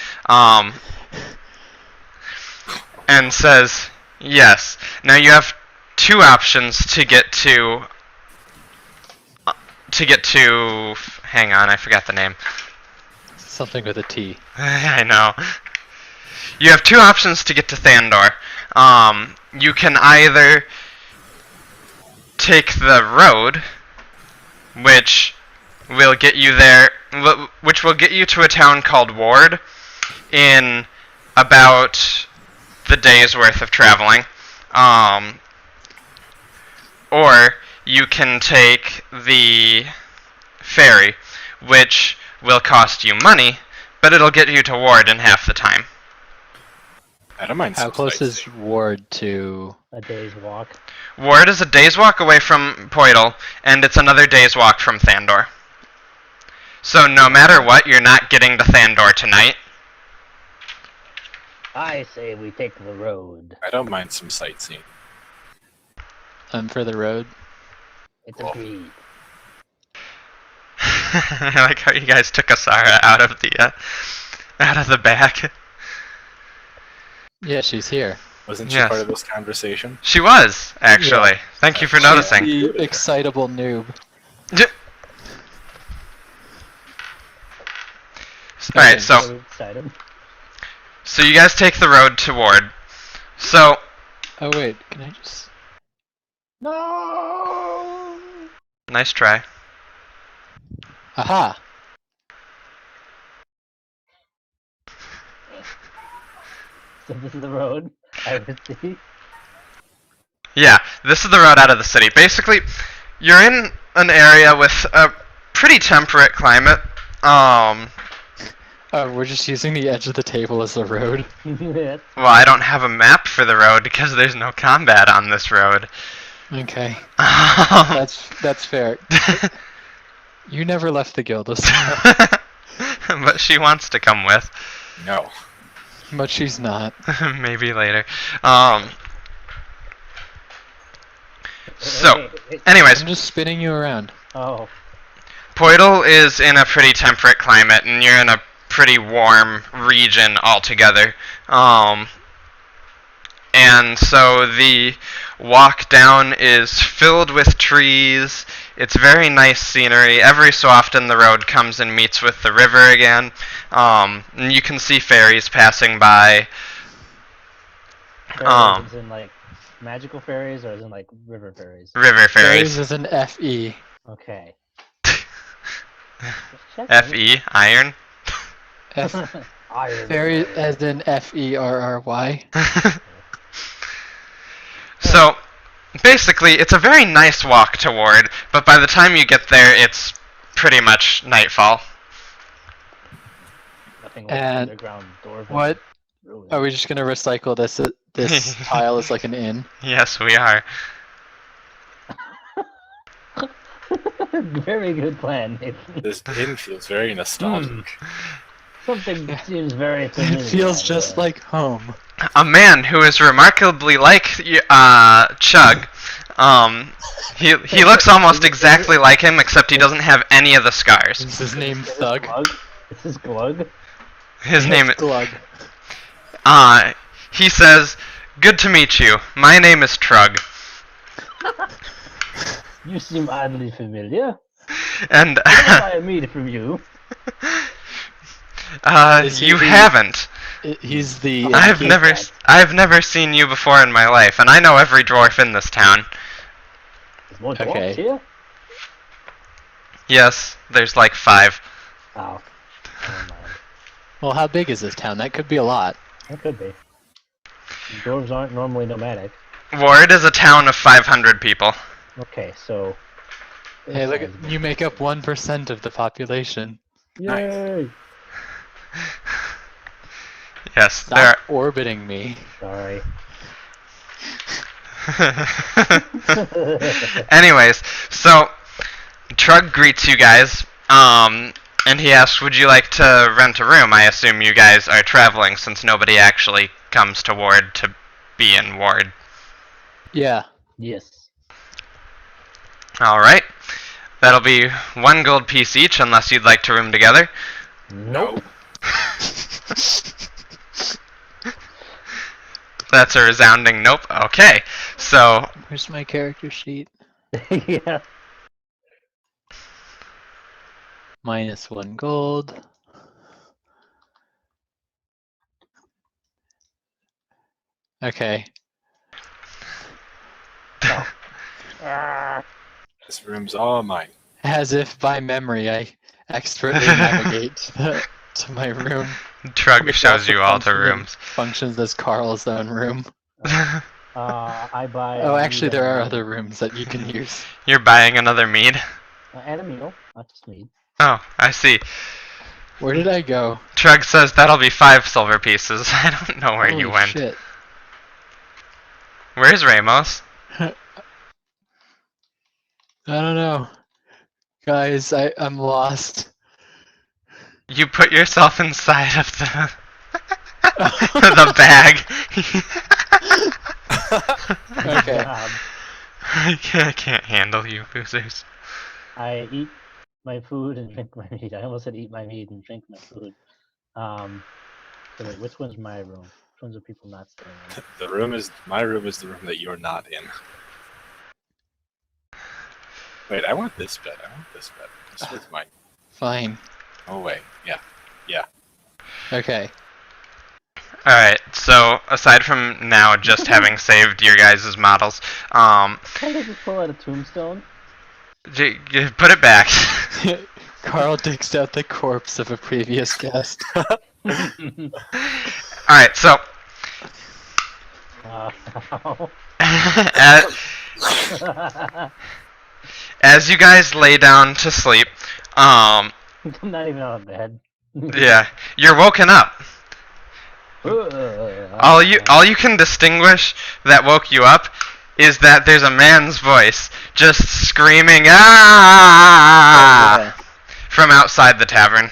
[SPEAKER 2] and says, "Yes. Now you have two options to get to. Hang on, I forgot the name.
[SPEAKER 1] Something with a T.
[SPEAKER 2] I know. You have two options to get to Thandor. You can either take the road, which will get you there, which will get you to a town called Ward in about the day's worth of traveling. Or you can take the ferry, which will cost you money, but it'll get you to Ward in half the time.
[SPEAKER 4] I don't mind.
[SPEAKER 1] How
[SPEAKER 4] some
[SPEAKER 1] close is
[SPEAKER 4] sightseeing.
[SPEAKER 1] Ward to...
[SPEAKER 3] A day's walk.
[SPEAKER 2] Ward is a day's walk away from Poidal, and it's another day's walk from Thandor. So no matter what, you're not getting to Thandor tonight.
[SPEAKER 3] I say we take the road.
[SPEAKER 4] I don't mind some sightseeing.
[SPEAKER 1] I'm for the road.
[SPEAKER 3] It's agreed.
[SPEAKER 2] I like how you guys took Asara out of the bag.
[SPEAKER 1] Yeah, she's here.
[SPEAKER 4] Wasn't she
[SPEAKER 2] Yes.
[SPEAKER 4] part of this conversation?
[SPEAKER 2] She was, actually.
[SPEAKER 1] Yeah.
[SPEAKER 2] Thank you for noticing.
[SPEAKER 1] The excitable noob.
[SPEAKER 2] Alright, so
[SPEAKER 3] So excited.
[SPEAKER 2] so you guys take the road to Ward. So
[SPEAKER 1] Oh wait, can I just...
[SPEAKER 3] No.
[SPEAKER 2] nice try.
[SPEAKER 1] Aha!
[SPEAKER 3] So this is the road I would see.
[SPEAKER 2] Yeah, this is the road out of the city. Basically, you're in an area with a pretty temperate climate.
[SPEAKER 1] Oh, we're just using the edge of the table as the road.
[SPEAKER 3] Yes.
[SPEAKER 2] Well, I don't have a map for the road because there's no combat on this road.
[SPEAKER 1] Okay, that's fair. You never left the guild,
[SPEAKER 2] But she wants to come with.
[SPEAKER 4] No.
[SPEAKER 1] but she's not.
[SPEAKER 2] Maybe later. So,
[SPEAKER 3] Hey.
[SPEAKER 2] anyways,
[SPEAKER 1] I'm just spinning you around.
[SPEAKER 3] Oh.
[SPEAKER 2] Poitle is in a pretty temperate climate, and you're in a pretty warm region altogether. And so the walk down is filled with trees. It's very nice scenery. Every so often the road comes and meets with the river again. And you can see ferries passing by.
[SPEAKER 3] Fairies as in like magical fairies, or as in like river fairies?
[SPEAKER 2] River
[SPEAKER 1] Fairies
[SPEAKER 2] ferries.
[SPEAKER 1] is an FE.
[SPEAKER 3] Okay.
[SPEAKER 2] F-E, iron.
[SPEAKER 3] Iron
[SPEAKER 1] Fairy
[SPEAKER 3] fairy.
[SPEAKER 1] as in FERRY.
[SPEAKER 2] So, basically, it's a very nice walk toward, but by the time you get there, it's pretty much nightfall.
[SPEAKER 3] Nothing like
[SPEAKER 1] And
[SPEAKER 3] underground door.
[SPEAKER 1] What?
[SPEAKER 3] Ruin.
[SPEAKER 1] Are we just gonna recycle this? This tile is like an inn.
[SPEAKER 2] Yes, we are.
[SPEAKER 3] Very good plan, Nathan.
[SPEAKER 4] This inn feels very nostalgic.
[SPEAKER 3] Something seems very familiar.
[SPEAKER 1] It feels just like home.
[SPEAKER 2] A man who is remarkably like Chug. He looks almost exactly like him, except he doesn't have any of the scars.
[SPEAKER 1] Is his name
[SPEAKER 3] Is this
[SPEAKER 1] Thug?
[SPEAKER 3] Glug? Is this Glug?
[SPEAKER 2] His name
[SPEAKER 1] It's Glug.
[SPEAKER 2] he says, "Good to meet you. My name is Trug."
[SPEAKER 3] You seem oddly familiar.
[SPEAKER 2] And
[SPEAKER 3] What have I meet from you?
[SPEAKER 1] Is he
[SPEAKER 2] you
[SPEAKER 1] the-
[SPEAKER 2] haven't.
[SPEAKER 1] He's the.
[SPEAKER 2] I've never seen you before in my life, and I know every dwarf in this town.
[SPEAKER 3] There's more dwarves
[SPEAKER 1] Okay.
[SPEAKER 3] here?
[SPEAKER 2] Yes, there's like 5.
[SPEAKER 3] Oh. Never mind.
[SPEAKER 1] Well, how big is this town? That could be a lot.
[SPEAKER 3] That could be. Dwarves aren't normally nomadic.
[SPEAKER 2] Ward is a town of 500 people.
[SPEAKER 3] Okay, so.
[SPEAKER 1] Hey, look! You make up 1% of the population.
[SPEAKER 3] Yay!
[SPEAKER 2] Yes, there
[SPEAKER 1] Stop orbiting me.
[SPEAKER 3] Sorry.
[SPEAKER 2] are. Anyways, so Trug greets you guys, and he asks, "Would you like to rent a room?" I assume you guys are traveling, since nobody actually comes to Ward to be in Ward.
[SPEAKER 1] Yeah.
[SPEAKER 3] Yes.
[SPEAKER 2] All right, that'll be 1 gold piece each, unless you'd like to room together.
[SPEAKER 3] Nope.
[SPEAKER 2] That's a resounding nope. Okay, so
[SPEAKER 1] Where's my character sheet?
[SPEAKER 3] Yeah.
[SPEAKER 1] -1 gold. Okay.
[SPEAKER 3] Ah.
[SPEAKER 4] This room's all mine.
[SPEAKER 1] As if by memory, I expertly navigate to my room.
[SPEAKER 2] Trug
[SPEAKER 1] Which
[SPEAKER 2] shows
[SPEAKER 1] also
[SPEAKER 2] you all the
[SPEAKER 1] functions-
[SPEAKER 2] rooms.
[SPEAKER 1] Functions as Carl's own room.
[SPEAKER 3] I buy.
[SPEAKER 1] Oh,
[SPEAKER 3] a
[SPEAKER 1] actually,
[SPEAKER 3] mead
[SPEAKER 1] there are
[SPEAKER 3] and
[SPEAKER 1] other rooms that you can use.
[SPEAKER 2] You're buying another mead?
[SPEAKER 3] and a meal, not just mead.
[SPEAKER 2] Oh, I see.
[SPEAKER 1] Where did I go?
[SPEAKER 2] Trug says that'll be 5 silver pieces. I don't know where you
[SPEAKER 1] Holy
[SPEAKER 2] went.
[SPEAKER 1] Shit.
[SPEAKER 2] Where's Raemos?
[SPEAKER 1] I don't know. Guys, I'm lost.
[SPEAKER 2] You put yourself inside of the the bag.
[SPEAKER 1] Okay.
[SPEAKER 3] Um,
[SPEAKER 2] I can't handle you, boozers.
[SPEAKER 3] I eat my food and drink my mead. I almost said eat my mead and drink my food. So wait, which one's my room? Which ones are people not staying in?
[SPEAKER 4] My room is the room that you're not in. Wait, I want this bed. This was mine.
[SPEAKER 1] Fine.
[SPEAKER 4] Oh wait, yeah.
[SPEAKER 1] Okay.
[SPEAKER 2] Alright, so aside from now just having saved your guys' models,
[SPEAKER 3] Can't I just pull out a tombstone?
[SPEAKER 2] put it back.
[SPEAKER 1] Carl digs out the corpse of a previous guest.
[SPEAKER 2] Alright, so as, as you guys lay down to sleep,
[SPEAKER 3] I'm not even on bed.
[SPEAKER 2] yeah, you're woken up. All you can distinguish that woke you up is that there's a man's voice just screaming "Ah!" from outside the tavern.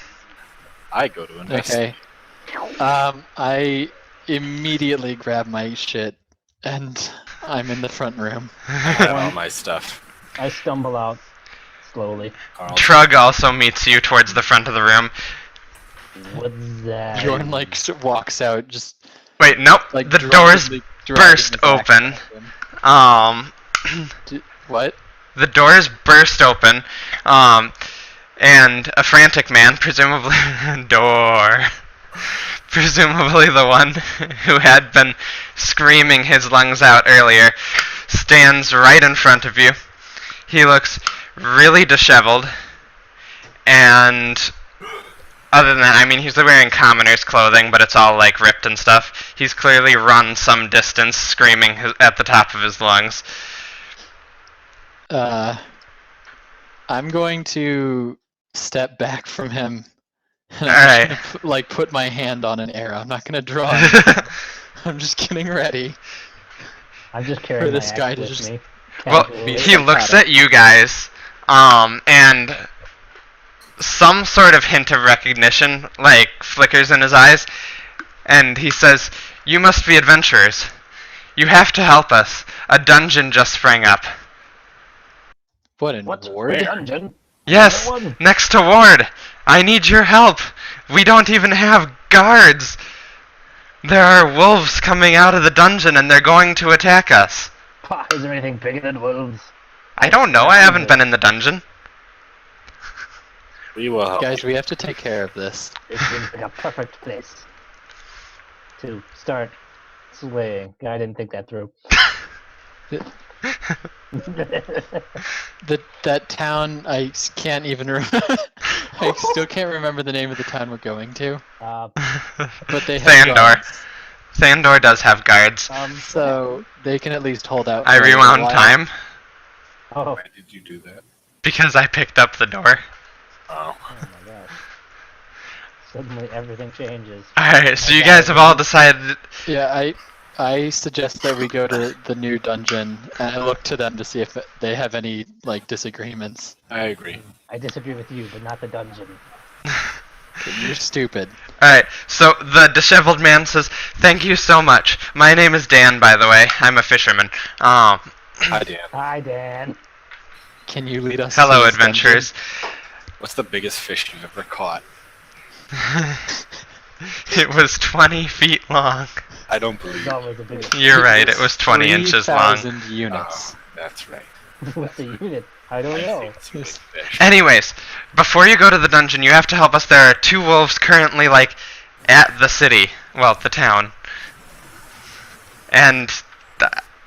[SPEAKER 4] I go to investigate.
[SPEAKER 1] Okay. I immediately grab my shit and I'm in the front room.
[SPEAKER 4] I have all my stuff.
[SPEAKER 3] I stumble out, slowly.
[SPEAKER 4] Carl.
[SPEAKER 2] Trug also meets you towards the front of the room.
[SPEAKER 3] What's that?
[SPEAKER 1] Bjorn like walks out, just
[SPEAKER 2] Wait, nope.
[SPEAKER 1] like
[SPEAKER 2] The doors
[SPEAKER 1] drunkenly driving
[SPEAKER 2] burst
[SPEAKER 1] his axe
[SPEAKER 2] open.
[SPEAKER 1] behind him. What?
[SPEAKER 2] The doors burst open, and a frantic man, presumably presumably the one who had been screaming his lungs out earlier, stands right in front of you. He looks really disheveled, and other than that, I mean, he's wearing commoner's clothing, but it's all like ripped and stuff. He's clearly run some distance, screaming at the top of his lungs.
[SPEAKER 1] I'm going to step back from him. And
[SPEAKER 2] All
[SPEAKER 1] I'm
[SPEAKER 2] right.
[SPEAKER 1] just gonna put my hand on an arrow. I'm not gonna draw anything. I'm just getting ready.
[SPEAKER 3] I'm just carrying
[SPEAKER 1] this
[SPEAKER 3] my
[SPEAKER 1] guy
[SPEAKER 3] axe
[SPEAKER 1] to
[SPEAKER 3] with
[SPEAKER 1] just-
[SPEAKER 3] me.
[SPEAKER 2] Well,
[SPEAKER 3] casually.
[SPEAKER 2] he looks at you guys, and some sort of hint of recognition, like, flickers in his eyes, and he says, "You must be adventurers. You have to help us. A dungeon just sprang up."
[SPEAKER 1] What in
[SPEAKER 3] What?
[SPEAKER 1] Ward?
[SPEAKER 3] Dungeon?
[SPEAKER 2] Yes,
[SPEAKER 3] Another one?
[SPEAKER 2] next to Ward. I need your help. We don't even have guards. There are wolves coming out of the dungeon, and they're going to attack us.
[SPEAKER 3] Pah, is there anything bigger than wolves?
[SPEAKER 2] I don't know. I haven't been in the dungeon.
[SPEAKER 4] We will help.
[SPEAKER 1] Guys, we have to take care of this.
[SPEAKER 3] It seems like a perfect place to start slaying. I didn't think that through.
[SPEAKER 1] That town, I can't even remember. I still can't remember the name of the town we're going to. But they have
[SPEAKER 2] Thandor.
[SPEAKER 1] guards,
[SPEAKER 2] Thandor does have guards.
[SPEAKER 1] so they can at least hold out.
[SPEAKER 2] I
[SPEAKER 1] for a little
[SPEAKER 2] rewound
[SPEAKER 1] while.
[SPEAKER 2] time
[SPEAKER 3] Oh,
[SPEAKER 4] Why did you do that?
[SPEAKER 2] because I picked up the door.
[SPEAKER 4] Oh.
[SPEAKER 3] oh my gosh. Suddenly everything changes.
[SPEAKER 2] Alright, so you guys have all decided.
[SPEAKER 1] Yeah, I suggest that we go to the new dungeon and I look to them to see if they have any like disagreements.
[SPEAKER 4] I agree.
[SPEAKER 3] I disagree with you, but not the dungeon.
[SPEAKER 1] You're stupid.
[SPEAKER 2] Alright, so the disheveled man says, "Thank you so much. My name is Dan, by the way. I'm a fisherman.
[SPEAKER 4] Hi, Dan.
[SPEAKER 3] Hi, Dan.
[SPEAKER 1] Can you lead us? to
[SPEAKER 2] Hello,
[SPEAKER 1] this
[SPEAKER 2] adventurers."
[SPEAKER 4] What's the biggest fish you've ever caught?
[SPEAKER 2] It was 20 feet long.
[SPEAKER 4] I don't believe
[SPEAKER 3] It's
[SPEAKER 4] it.
[SPEAKER 3] always a big
[SPEAKER 2] You're right, it was 20 inches long.
[SPEAKER 1] 3,000 units.
[SPEAKER 4] Oh, that's right.
[SPEAKER 3] What's the unit? I don't
[SPEAKER 4] I
[SPEAKER 3] know.
[SPEAKER 4] think it's a big fish.
[SPEAKER 2] Anyways, before you go to the dungeon, you have to help us. There are 2 wolves currently, like, at the city. Well, the town. And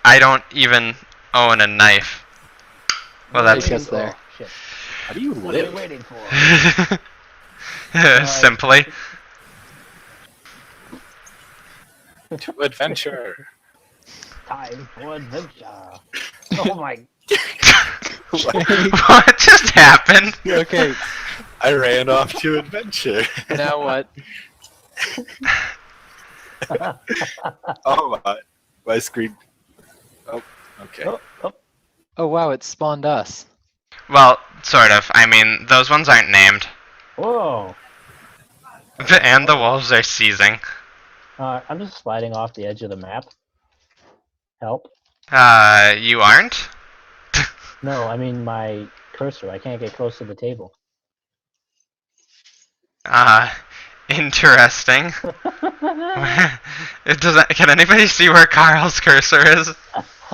[SPEAKER 2] I don't even own a knife. Well, that's
[SPEAKER 1] Take us there.
[SPEAKER 3] Oh, shit.
[SPEAKER 4] How do you
[SPEAKER 3] What are we
[SPEAKER 4] live?
[SPEAKER 3] waiting for?
[SPEAKER 2] simply.
[SPEAKER 4] To adventure.
[SPEAKER 3] Time for adventure. Oh my.
[SPEAKER 2] What just happened?
[SPEAKER 1] Okay,
[SPEAKER 4] I ran off to adventure.
[SPEAKER 1] now what?
[SPEAKER 4] Oh my screen. Oh, okay.
[SPEAKER 3] Oh, oh.
[SPEAKER 1] Oh wow, it spawned us.
[SPEAKER 2] Well, sort of. I mean, those ones aren't named.
[SPEAKER 3] Whoa.
[SPEAKER 2] And the wolves are seizing.
[SPEAKER 3] I'm just sliding off the edge of the map. Help.
[SPEAKER 2] You aren't?
[SPEAKER 3] No, I mean my cursor. I can't get close to the table.
[SPEAKER 2] Interesting. It doesn't. Can anybody see where Carl's cursor is?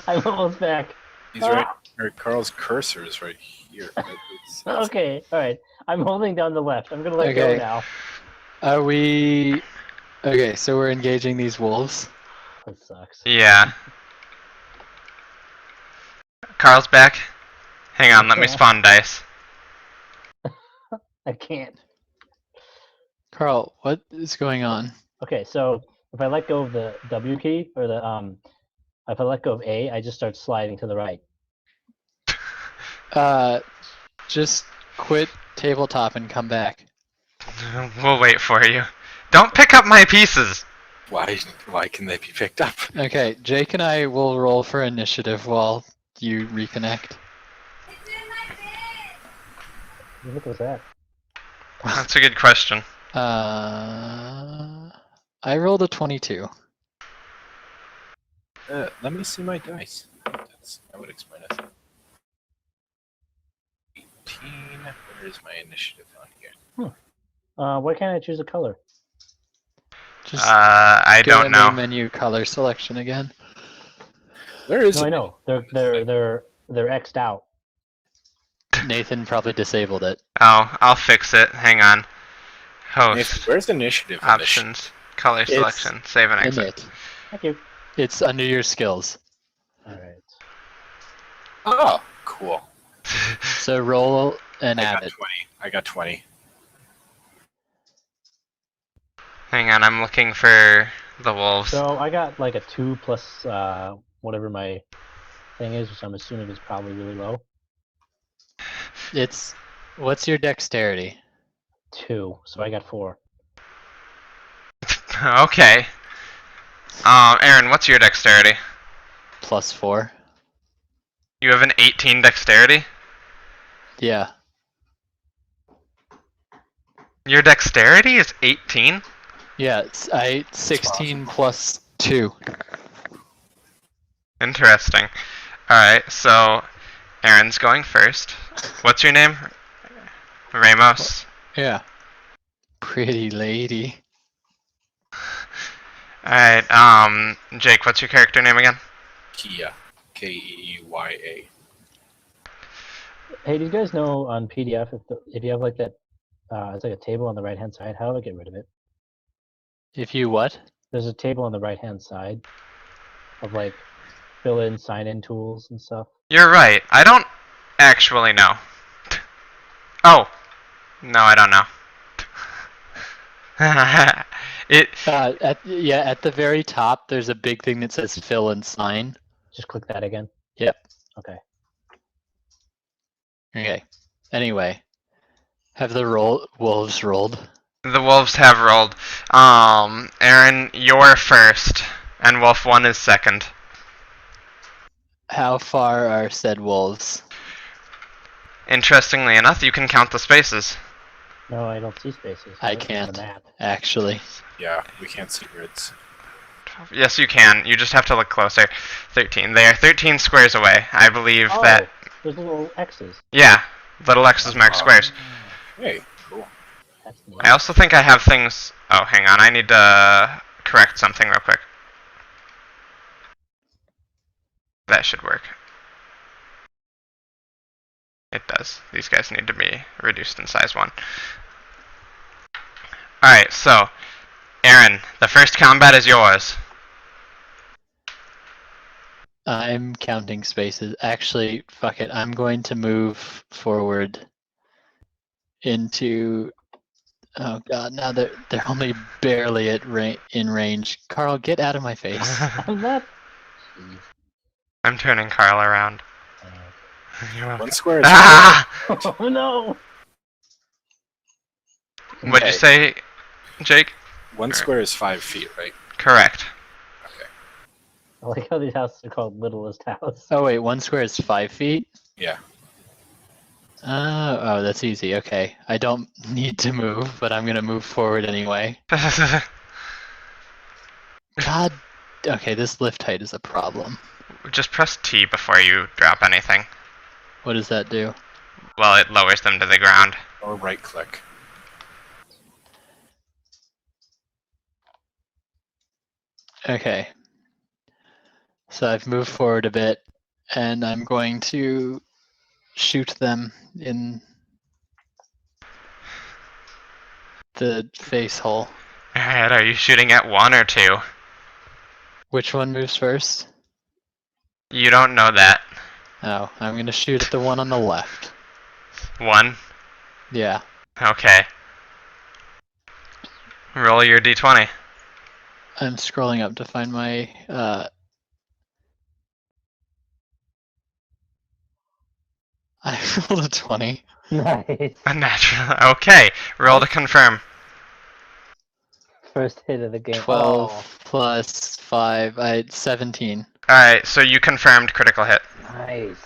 [SPEAKER 3] I'm almost back.
[SPEAKER 4] He's right. Or Carl's cursor is right here. It's-
[SPEAKER 3] Okay, alright. I'm holding down the left. I'm gonna let go
[SPEAKER 1] Okay.
[SPEAKER 3] now.
[SPEAKER 1] Are we? Okay, so we're engaging these wolves.
[SPEAKER 3] That sucks.
[SPEAKER 2] Yeah. Carl's back. Hang on, let me
[SPEAKER 3] Okay.
[SPEAKER 2] spawn dice.
[SPEAKER 3] I can't.
[SPEAKER 1] Carl, what is going on?
[SPEAKER 3] Okay, so if I let go of the W key or the if I let go of A, I just start sliding to the right.
[SPEAKER 1] Just quit tabletop and come back.
[SPEAKER 2] We'll wait for you. Don't pick up my pieces.
[SPEAKER 4] Why can they be picked up?
[SPEAKER 1] Okay, Jake and I will roll for initiative while you reconnect.
[SPEAKER 3] What was that?
[SPEAKER 2] That's a good question.
[SPEAKER 1] I rolled a 22.
[SPEAKER 4] Let me see my dice. That would explain it. 18. Where's my initiative on here?
[SPEAKER 3] Why can't I choose a color?
[SPEAKER 1] Just
[SPEAKER 2] I
[SPEAKER 1] go to
[SPEAKER 2] don't
[SPEAKER 1] main
[SPEAKER 2] know.
[SPEAKER 1] menu color selection again.
[SPEAKER 4] Where is
[SPEAKER 3] No,
[SPEAKER 4] it?
[SPEAKER 3] I know. They're X'd out.
[SPEAKER 1] Nathan probably disabled it.
[SPEAKER 2] Oh, I'll fix it. Hang on.
[SPEAKER 4] Nathan,
[SPEAKER 2] Host.
[SPEAKER 4] where's initiative?
[SPEAKER 2] Options. Color
[SPEAKER 1] It's
[SPEAKER 2] selection. Save and
[SPEAKER 1] In
[SPEAKER 2] exit.
[SPEAKER 1] it.
[SPEAKER 3] Thank you.
[SPEAKER 1] It's under your skills.
[SPEAKER 3] All right.
[SPEAKER 4] Oh, cool.
[SPEAKER 1] So roll and
[SPEAKER 4] I
[SPEAKER 1] add
[SPEAKER 4] got
[SPEAKER 1] it.
[SPEAKER 4] 20. I got 20.
[SPEAKER 2] Hang on, I'm looking for the wolves.
[SPEAKER 3] So I got like a 2 plus whatever my thing is, which I'm assuming is probably really low.
[SPEAKER 1] What's your dexterity?
[SPEAKER 3] 2, so I got 4.
[SPEAKER 2] Okay. Aaron, what's your dexterity?
[SPEAKER 1] +4.
[SPEAKER 2] You have an 18 dexterity?
[SPEAKER 1] Yeah.
[SPEAKER 2] Your dexterity is 18?
[SPEAKER 1] Yeah, 16 plus 2.
[SPEAKER 2] Interesting. Alright, so Aaron's going first. What's your name? Raemos.
[SPEAKER 1] Yeah. Pretty lady.
[SPEAKER 2] Alright, Jake, what's your character name again?
[SPEAKER 4] Keeya. Keeya.
[SPEAKER 3] Hey, do you guys know on PDF if you have like that, it's like a table on the right hand side, how do I get rid of it?
[SPEAKER 1] If you what?
[SPEAKER 3] There's a table on the right hand side of like fill in, sign in tools and stuff.
[SPEAKER 2] You're right. I don't actually know. Oh. No, I don't know.
[SPEAKER 1] At the very top, there's a big thing that says fill and sign.
[SPEAKER 3] Just click that again.
[SPEAKER 1] Yep.
[SPEAKER 3] Okay.
[SPEAKER 1] Okay. Anyway, have the wolves rolled?
[SPEAKER 2] The wolves have rolled. Aaron, you're first, and Wolf 1 is second.
[SPEAKER 1] How far are said wolves?
[SPEAKER 2] Interestingly enough, you can count the spaces.
[SPEAKER 3] No, I don't see spaces.
[SPEAKER 1] I
[SPEAKER 3] don't have
[SPEAKER 1] can't.
[SPEAKER 3] a map.
[SPEAKER 1] Actually.
[SPEAKER 4] Yeah, we can't see grids.
[SPEAKER 2] Yes, you can. You just have to look closer. 13. They are 13 squares away. I believe
[SPEAKER 3] Oh,
[SPEAKER 2] that.
[SPEAKER 3] there's little X's.
[SPEAKER 2] Yeah, little X's mark squares.
[SPEAKER 4] Hey, cool.
[SPEAKER 3] That's the
[SPEAKER 2] I also think I have things. Oh, hang on. I need to correct something real quick. That should work. It does. These guys need to be reduced in size 1. Alright, so, Aaron, the first combat is yours.
[SPEAKER 1] I'm counting spaces. Actually, fuck it. I'm going to move forward into. Oh god, now they're only barely in range. Carl, get out of my face.
[SPEAKER 3] I'm not. Jeez.
[SPEAKER 2] I'm turning Carl around. You're welcome.
[SPEAKER 4] One square is
[SPEAKER 2] Ah!
[SPEAKER 3] Oh no!
[SPEAKER 2] What'd you say, Jake?
[SPEAKER 4] 1 square is 5 feet, right?
[SPEAKER 2] Correct.
[SPEAKER 4] Okay.
[SPEAKER 3] I like how these houses are called Littlest House.
[SPEAKER 1] Oh wait, 1 square is 5 feet?
[SPEAKER 4] Yeah.
[SPEAKER 1] Oh, that's easy. Okay. I don't need to move, but I'm gonna move forward anyway. God. Okay, this lift height is a problem.
[SPEAKER 2] Just press T before you drop anything.
[SPEAKER 1] What does that do?
[SPEAKER 2] Well, it lowers them to the ground.
[SPEAKER 4] Or right click.
[SPEAKER 1] Okay. So I've moved forward a bit, and I'm going to shoot them in the face hole.
[SPEAKER 2] Alright, are you shooting at 1 or 2?
[SPEAKER 1] Which one moves first?
[SPEAKER 2] You don't know that.
[SPEAKER 1] Oh, I'm gonna shoot at the one on the left.
[SPEAKER 2] 1?
[SPEAKER 1] Yeah.
[SPEAKER 2] Okay. Roll your d20.
[SPEAKER 1] I'm scrolling up to find my I rolled a 20.
[SPEAKER 3] Nice.
[SPEAKER 2] Unnatural. Okay, roll to confirm.
[SPEAKER 3] First hit of the game.
[SPEAKER 1] 12 plus 5, I had 17.
[SPEAKER 2] Alright, so you confirmed critical hit.
[SPEAKER 3] Oh, nice.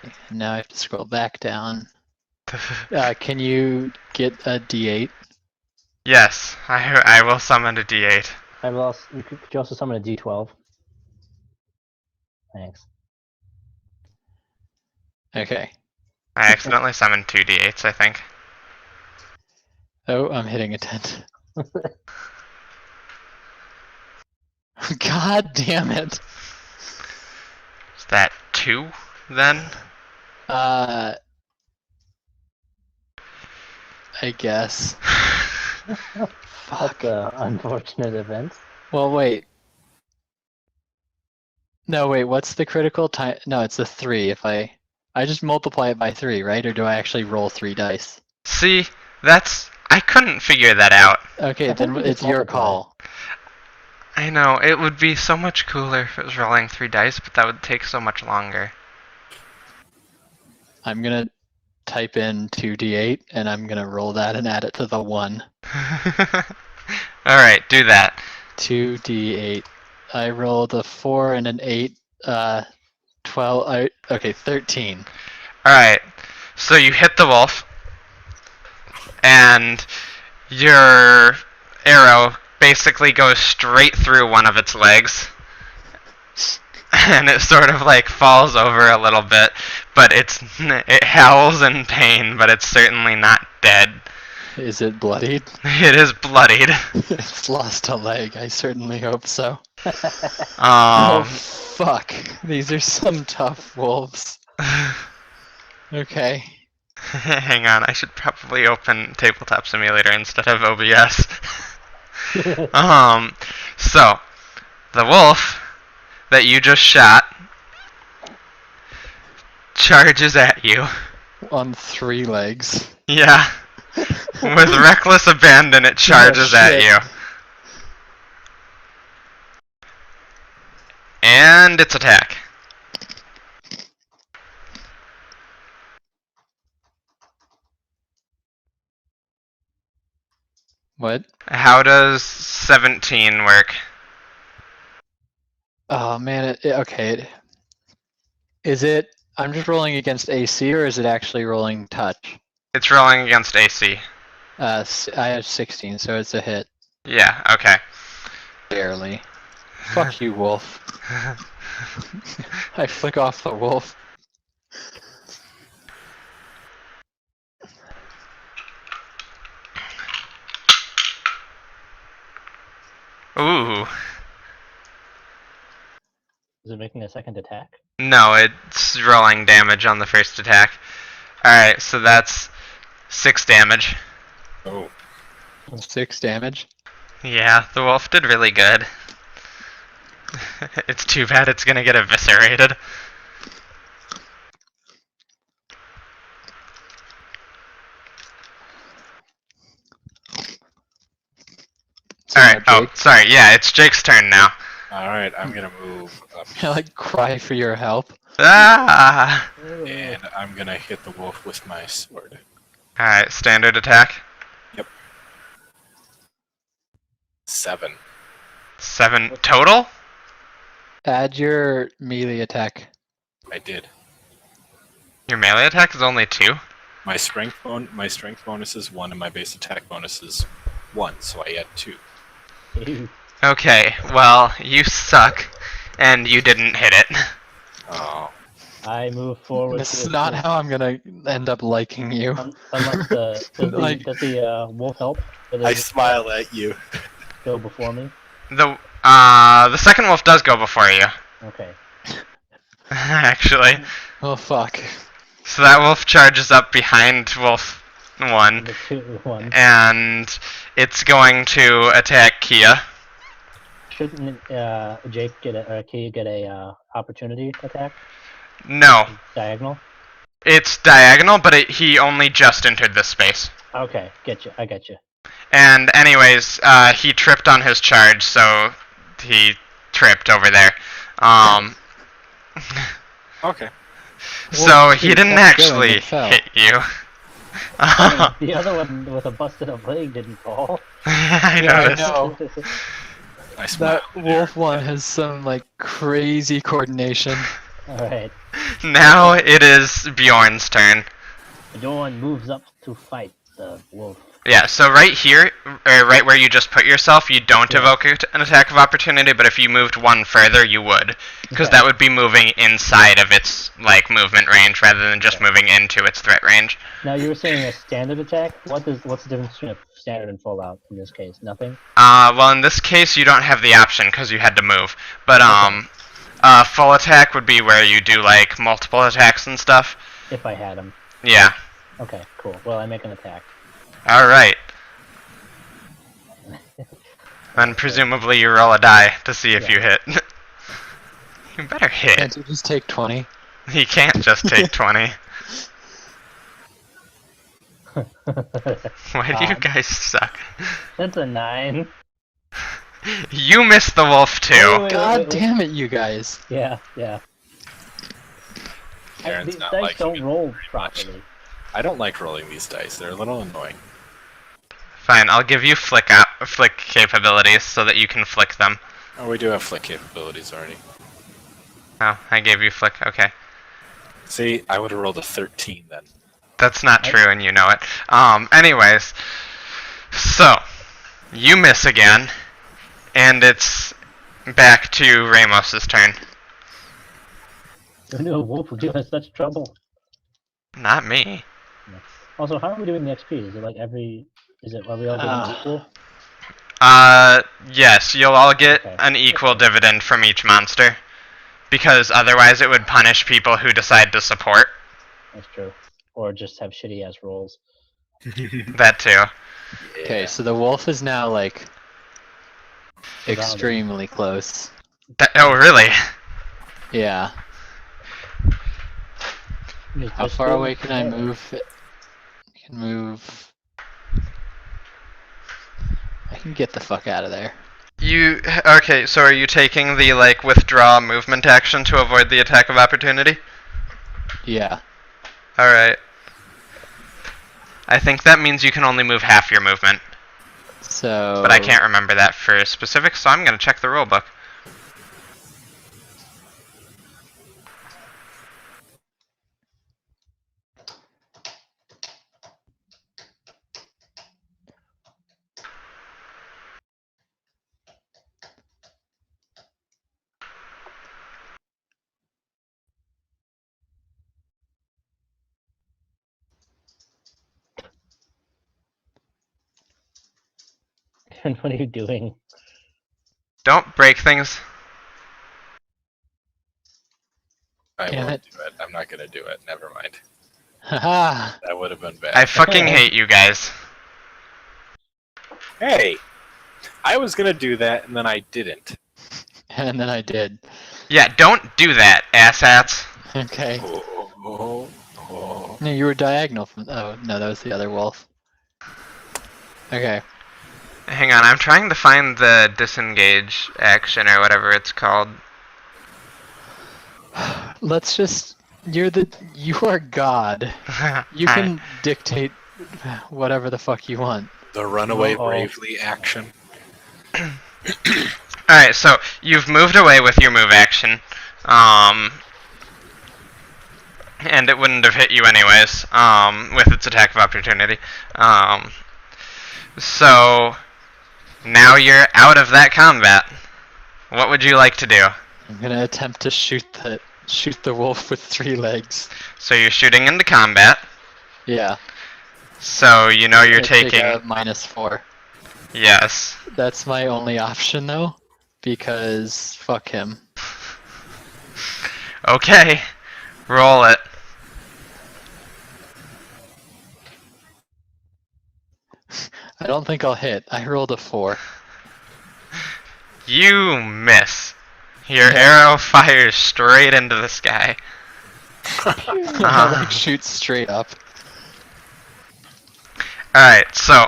[SPEAKER 1] Okay, now I have to scroll back down. Can you get a D8?
[SPEAKER 2] Yes, I will summon a d8.
[SPEAKER 3] I've also, could you also summon a D12? Thanks.
[SPEAKER 1] Okay.
[SPEAKER 2] I accidentally summoned 2d8s, I think.
[SPEAKER 1] Oh, I'm hitting a tent. God damn it.
[SPEAKER 2] Is that 2, then?
[SPEAKER 1] I guess.
[SPEAKER 3] That's
[SPEAKER 1] Fuck.
[SPEAKER 3] a unfortunate event.
[SPEAKER 1] Well, wait. No, wait, what's the critical time? No, it's a 3. If I just multiply it by 3, right? Or do I actually roll 3 dice?
[SPEAKER 2] See, I couldn't figure that out.
[SPEAKER 1] Okay,
[SPEAKER 3] I
[SPEAKER 1] then
[SPEAKER 3] think
[SPEAKER 1] it's
[SPEAKER 3] it's
[SPEAKER 1] your
[SPEAKER 3] multiply.
[SPEAKER 1] call.
[SPEAKER 2] I know, it would be so much cooler if it was rolling 3 dice, but that would take so much longer.
[SPEAKER 1] I'm gonna type in 2d8 and I'm gonna roll that and add it to the 1.
[SPEAKER 2] Alright, do that.
[SPEAKER 1] 2d8. I rolled a 4 and an 8. 12. Okay, 13.
[SPEAKER 2] Alright, so you hit the wolf, and your arrow basically goes straight through one of its legs. And it sort of like falls over a little bit, but it howls in pain, but it's certainly not dead.
[SPEAKER 1] Is it bloodied?
[SPEAKER 2] It is bloodied.
[SPEAKER 1] It's lost a leg. I certainly hope so. Oh,
[SPEAKER 2] Um,
[SPEAKER 1] fuck. These are some tough wolves. Okay.
[SPEAKER 2] hang on, I should probably open Tabletop Simulator instead of OBS. So, the wolf that you just shot charges at you.
[SPEAKER 1] On 3 legs.
[SPEAKER 2] Yeah. With reckless abandon, it charges at
[SPEAKER 1] shit.
[SPEAKER 2] you. And its attack.
[SPEAKER 1] What?
[SPEAKER 2] How does 17 work?
[SPEAKER 1] Oh man, okay. Is it, I'm just rolling against AC or is it actually rolling touch?
[SPEAKER 2] It's rolling against AC.
[SPEAKER 1] I have 16, so it's a hit.
[SPEAKER 2] Yeah, okay.
[SPEAKER 1] Barely. Fuck you, wolf. I flick off the wolf.
[SPEAKER 2] Ooh.
[SPEAKER 3] Is it making a second attack?
[SPEAKER 2] No, it's rolling damage on the first attack. Alright, so that's 6 damage.
[SPEAKER 4] Oh,
[SPEAKER 1] 6 damage.
[SPEAKER 2] Yeah, the wolf did really good. It's too bad it's gonna get eviscerated.
[SPEAKER 1] So
[SPEAKER 2] Alright,
[SPEAKER 1] now
[SPEAKER 2] oh,
[SPEAKER 1] Jake,
[SPEAKER 2] sorry, yeah, it's Jake's turn now.
[SPEAKER 4] alright, I'm gonna move up
[SPEAKER 1] I like cry for your help.
[SPEAKER 2] Ah!
[SPEAKER 4] and I'm gonna hit the wolf with my sword.
[SPEAKER 2] Alright, standard attack.
[SPEAKER 4] 7.
[SPEAKER 2] 7 total?
[SPEAKER 1] Add your melee attack.
[SPEAKER 4] I did.
[SPEAKER 2] Your melee attack is only 2?
[SPEAKER 4] My strength bonus is 1 and my base attack bonus is 1, so I add 2.
[SPEAKER 2] Okay, well, you suck, and you didn't hit it.
[SPEAKER 4] Oh.
[SPEAKER 3] I move forward.
[SPEAKER 1] This is
[SPEAKER 3] with
[SPEAKER 1] not
[SPEAKER 3] the-
[SPEAKER 1] how I'm gonna end up liking you.
[SPEAKER 3] Unless does
[SPEAKER 1] Like-
[SPEAKER 3] the wolf help? Or does
[SPEAKER 4] I
[SPEAKER 3] it
[SPEAKER 4] smile at you.
[SPEAKER 3] go before me?
[SPEAKER 2] The second wolf does go before you,
[SPEAKER 3] Okay.
[SPEAKER 2] actually.
[SPEAKER 1] Oh fuck.
[SPEAKER 2] So that wolf charges up behind wolf 1,
[SPEAKER 3] The 2-1.
[SPEAKER 2] and it's going to attack Keeya.
[SPEAKER 3] Shouldn't Jake get or Keeya get a opportunity attack?
[SPEAKER 2] No,
[SPEAKER 3] Diagonal?
[SPEAKER 2] it's diagonal, but he only just entered this space.
[SPEAKER 3] Okay, get you. I get you.
[SPEAKER 2] And anyways, he tripped on his charge, so he tripped over there.
[SPEAKER 4] Okay.
[SPEAKER 2] So
[SPEAKER 1] Well,
[SPEAKER 2] he
[SPEAKER 1] he
[SPEAKER 2] didn't
[SPEAKER 1] kept going
[SPEAKER 2] actually
[SPEAKER 1] and fell.
[SPEAKER 2] hit you.
[SPEAKER 3] The other one with a busted up leg didn't fall.
[SPEAKER 2] I
[SPEAKER 1] Yeah, I
[SPEAKER 2] noticed.
[SPEAKER 1] know.
[SPEAKER 4] I smile.
[SPEAKER 1] That wolf one has some like crazy coordination.
[SPEAKER 3] Alright.
[SPEAKER 2] Now it is Bjorn's turn.
[SPEAKER 3] Bjorn moves up to fight the wolf.
[SPEAKER 2] Yeah, so right here, or right where you just put yourself, you don't evoke an attack of opportunity, but if you moved one further, you would. Because that would be moving inside of its, like, movement range rather than just moving into its threat range.
[SPEAKER 3] Now you were saying a standard attack. What's the difference between a standard and full out in this case? Nothing.
[SPEAKER 2] Well, in this case, you don't have the option because you had to move. But full attack would be where you do like multiple attacks and stuff.
[SPEAKER 3] If I had them.
[SPEAKER 2] Yeah.
[SPEAKER 3] Okay, cool. Well, I make an attack.
[SPEAKER 2] All right. Then presumably you roll a die to see if you hit. You better hit.
[SPEAKER 1] Can't you just take 20?
[SPEAKER 2] He can't just take 20. Why do you guys suck?
[SPEAKER 3] That's a 9.
[SPEAKER 2] You missed the wolf too.
[SPEAKER 3] Wait.
[SPEAKER 1] God damn it, you guys.
[SPEAKER 3] Yeah.
[SPEAKER 4] Aaron's
[SPEAKER 3] These
[SPEAKER 4] not
[SPEAKER 3] dice
[SPEAKER 4] liking
[SPEAKER 3] don't
[SPEAKER 4] it
[SPEAKER 3] roll
[SPEAKER 4] very much.
[SPEAKER 3] properly.
[SPEAKER 4] I don't like rolling these dice. They're a little annoying.
[SPEAKER 2] Fine, I'll give you flick capabilities so that you can flick them.
[SPEAKER 4] Oh, we do have flick capabilities already.
[SPEAKER 2] Oh, I gave you flick. Okay.
[SPEAKER 4] See, I would have rolled a 13 then.
[SPEAKER 2] That's not true, and you know it. Anyways, so you miss again, and it's back to Raemos' turn.
[SPEAKER 3] Who knew a wolf would give us such trouble?
[SPEAKER 2] Not me.
[SPEAKER 3] Also, how are we doing the XP? Is it like every? Are we all getting equal?
[SPEAKER 2] Yes, you'll all get
[SPEAKER 3] Okay.
[SPEAKER 2] an equal dividend from each monster, because otherwise it would punish people who decide to support.
[SPEAKER 3] That's true. Or just have shitty ass rolls.
[SPEAKER 2] That too.
[SPEAKER 1] Okay, so the wolf is now like extremely close.
[SPEAKER 2] Oh, really?
[SPEAKER 1] Yeah. How far away can I move? I can move. I can get the fuck out of there.
[SPEAKER 2] Okay, so are you taking the, like, withdraw movement action to avoid the attack of opportunity?
[SPEAKER 1] Yeah.
[SPEAKER 2] Alright. I think that means you can only move half your movement.
[SPEAKER 1] So.
[SPEAKER 2] But I can't remember that for specifics, so I'm gonna check the rulebook.
[SPEAKER 3] And what are you doing?
[SPEAKER 2] Don't break things.
[SPEAKER 4] I
[SPEAKER 1] Damn
[SPEAKER 4] won't
[SPEAKER 1] it.
[SPEAKER 4] do it. I'm not gonna do it. Never mind.
[SPEAKER 1] Haha.
[SPEAKER 4] That would have been bad.
[SPEAKER 2] I fucking hate you guys.
[SPEAKER 4] Hey! I was gonna do that, and then I didn't.
[SPEAKER 1] And then I did.
[SPEAKER 2] Yeah, don't do that, asshats.
[SPEAKER 1] Okay.
[SPEAKER 4] Oh.
[SPEAKER 1] No, you were diagonal from. Oh, no, that was the other wolf. Okay.
[SPEAKER 2] Hang on, I'm trying to find the disengage action or whatever it's called.
[SPEAKER 1] Let's just. You are God. You can dictate whatever the fuck you want.
[SPEAKER 4] The runaway
[SPEAKER 3] Uh-oh.
[SPEAKER 4] bravely action.
[SPEAKER 2] Alright, so you've moved away with your move action. And it wouldn't have hit you anyways, with its attack of opportunity. So now you're out of that combat. What would you like to do?
[SPEAKER 1] I'm gonna attempt to shoot the wolf with 3 legs.
[SPEAKER 2] So you're shooting into combat.
[SPEAKER 1] Yeah.
[SPEAKER 2] So you know you're
[SPEAKER 1] I take
[SPEAKER 2] taking.
[SPEAKER 1] a -4.
[SPEAKER 2] Yes.
[SPEAKER 1] That's my only option though, because fuck him.
[SPEAKER 2] Okay. Roll it.
[SPEAKER 1] I don't think I'll hit. I rolled a 4.
[SPEAKER 2] You miss. Your arrow fires straight into the sky.
[SPEAKER 1] I like shoot straight up.
[SPEAKER 2] Alright, so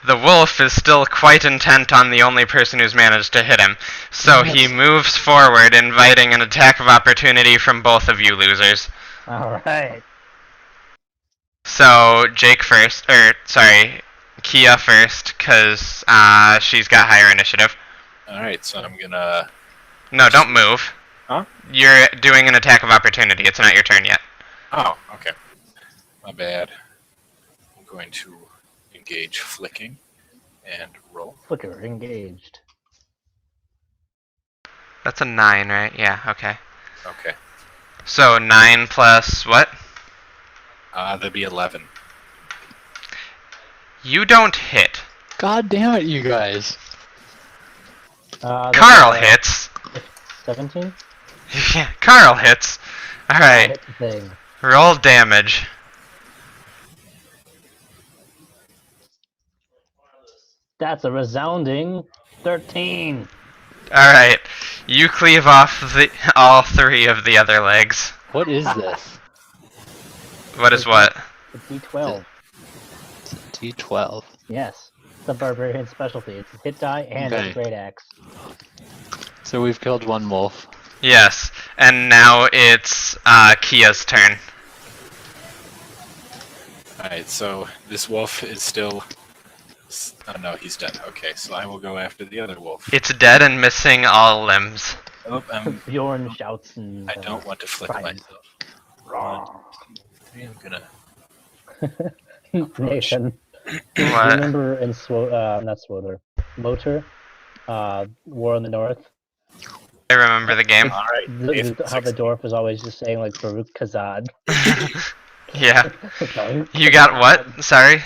[SPEAKER 2] the wolf is still quite intent on the only person who's managed to hit him. So he moves forward, inviting an attack of opportunity from both of you losers.
[SPEAKER 3] Alright.
[SPEAKER 2] So Jake first, Keeya first, because she's got higher initiative.
[SPEAKER 4] Alright, so I'm gonna...
[SPEAKER 2] No, don't move.
[SPEAKER 4] Huh?
[SPEAKER 2] You're doing an attack of opportunity. It's not your turn yet.
[SPEAKER 4] Oh, okay. My bad. I'm going to engage engage flicking and roll.
[SPEAKER 3] Flicker engaged.
[SPEAKER 2] That's a 9, right? Yeah, okay.
[SPEAKER 4] Okay.
[SPEAKER 2] So 9 plus what?
[SPEAKER 4] That'd be 11.
[SPEAKER 2] You don't hit.
[SPEAKER 1] God damn it, you guys.
[SPEAKER 3] That's,
[SPEAKER 2] Carl hits.
[SPEAKER 3] 17?
[SPEAKER 2] Yeah, Carl hits. Alright,
[SPEAKER 3] Hit the thing.
[SPEAKER 2] roll damage.
[SPEAKER 3] That's a resounding 13.
[SPEAKER 2] Alright, you cleave off all 3 of the other legs.
[SPEAKER 1] What is this?
[SPEAKER 2] What is what?
[SPEAKER 3] A D12.
[SPEAKER 1] It's a D12.
[SPEAKER 3] Yes. It's a barbarian specialty. It's a hit die and
[SPEAKER 1] Okay.
[SPEAKER 3] a great axe.
[SPEAKER 1] So we've killed one wolf.
[SPEAKER 2] Yes, and now it's Keeya's turn.
[SPEAKER 4] Alright, so this wolf is still... Oh no, he's dead. Okay, so I will go after the other wolf.
[SPEAKER 2] It's dead and missing all limbs.
[SPEAKER 4] Oh,
[SPEAKER 3] Bjorn shouts and...
[SPEAKER 4] I don't want to flick
[SPEAKER 3] cries.
[SPEAKER 4] myself. I'm gonna...
[SPEAKER 3] Nathan, you
[SPEAKER 2] What?
[SPEAKER 3] remember in not Swoder, Motor, War in the North?
[SPEAKER 2] I remember the game.
[SPEAKER 4] Alright,
[SPEAKER 3] How the dwarf was always just saying like Baruch Kazad.
[SPEAKER 2] Yeah. You got what? Sorry?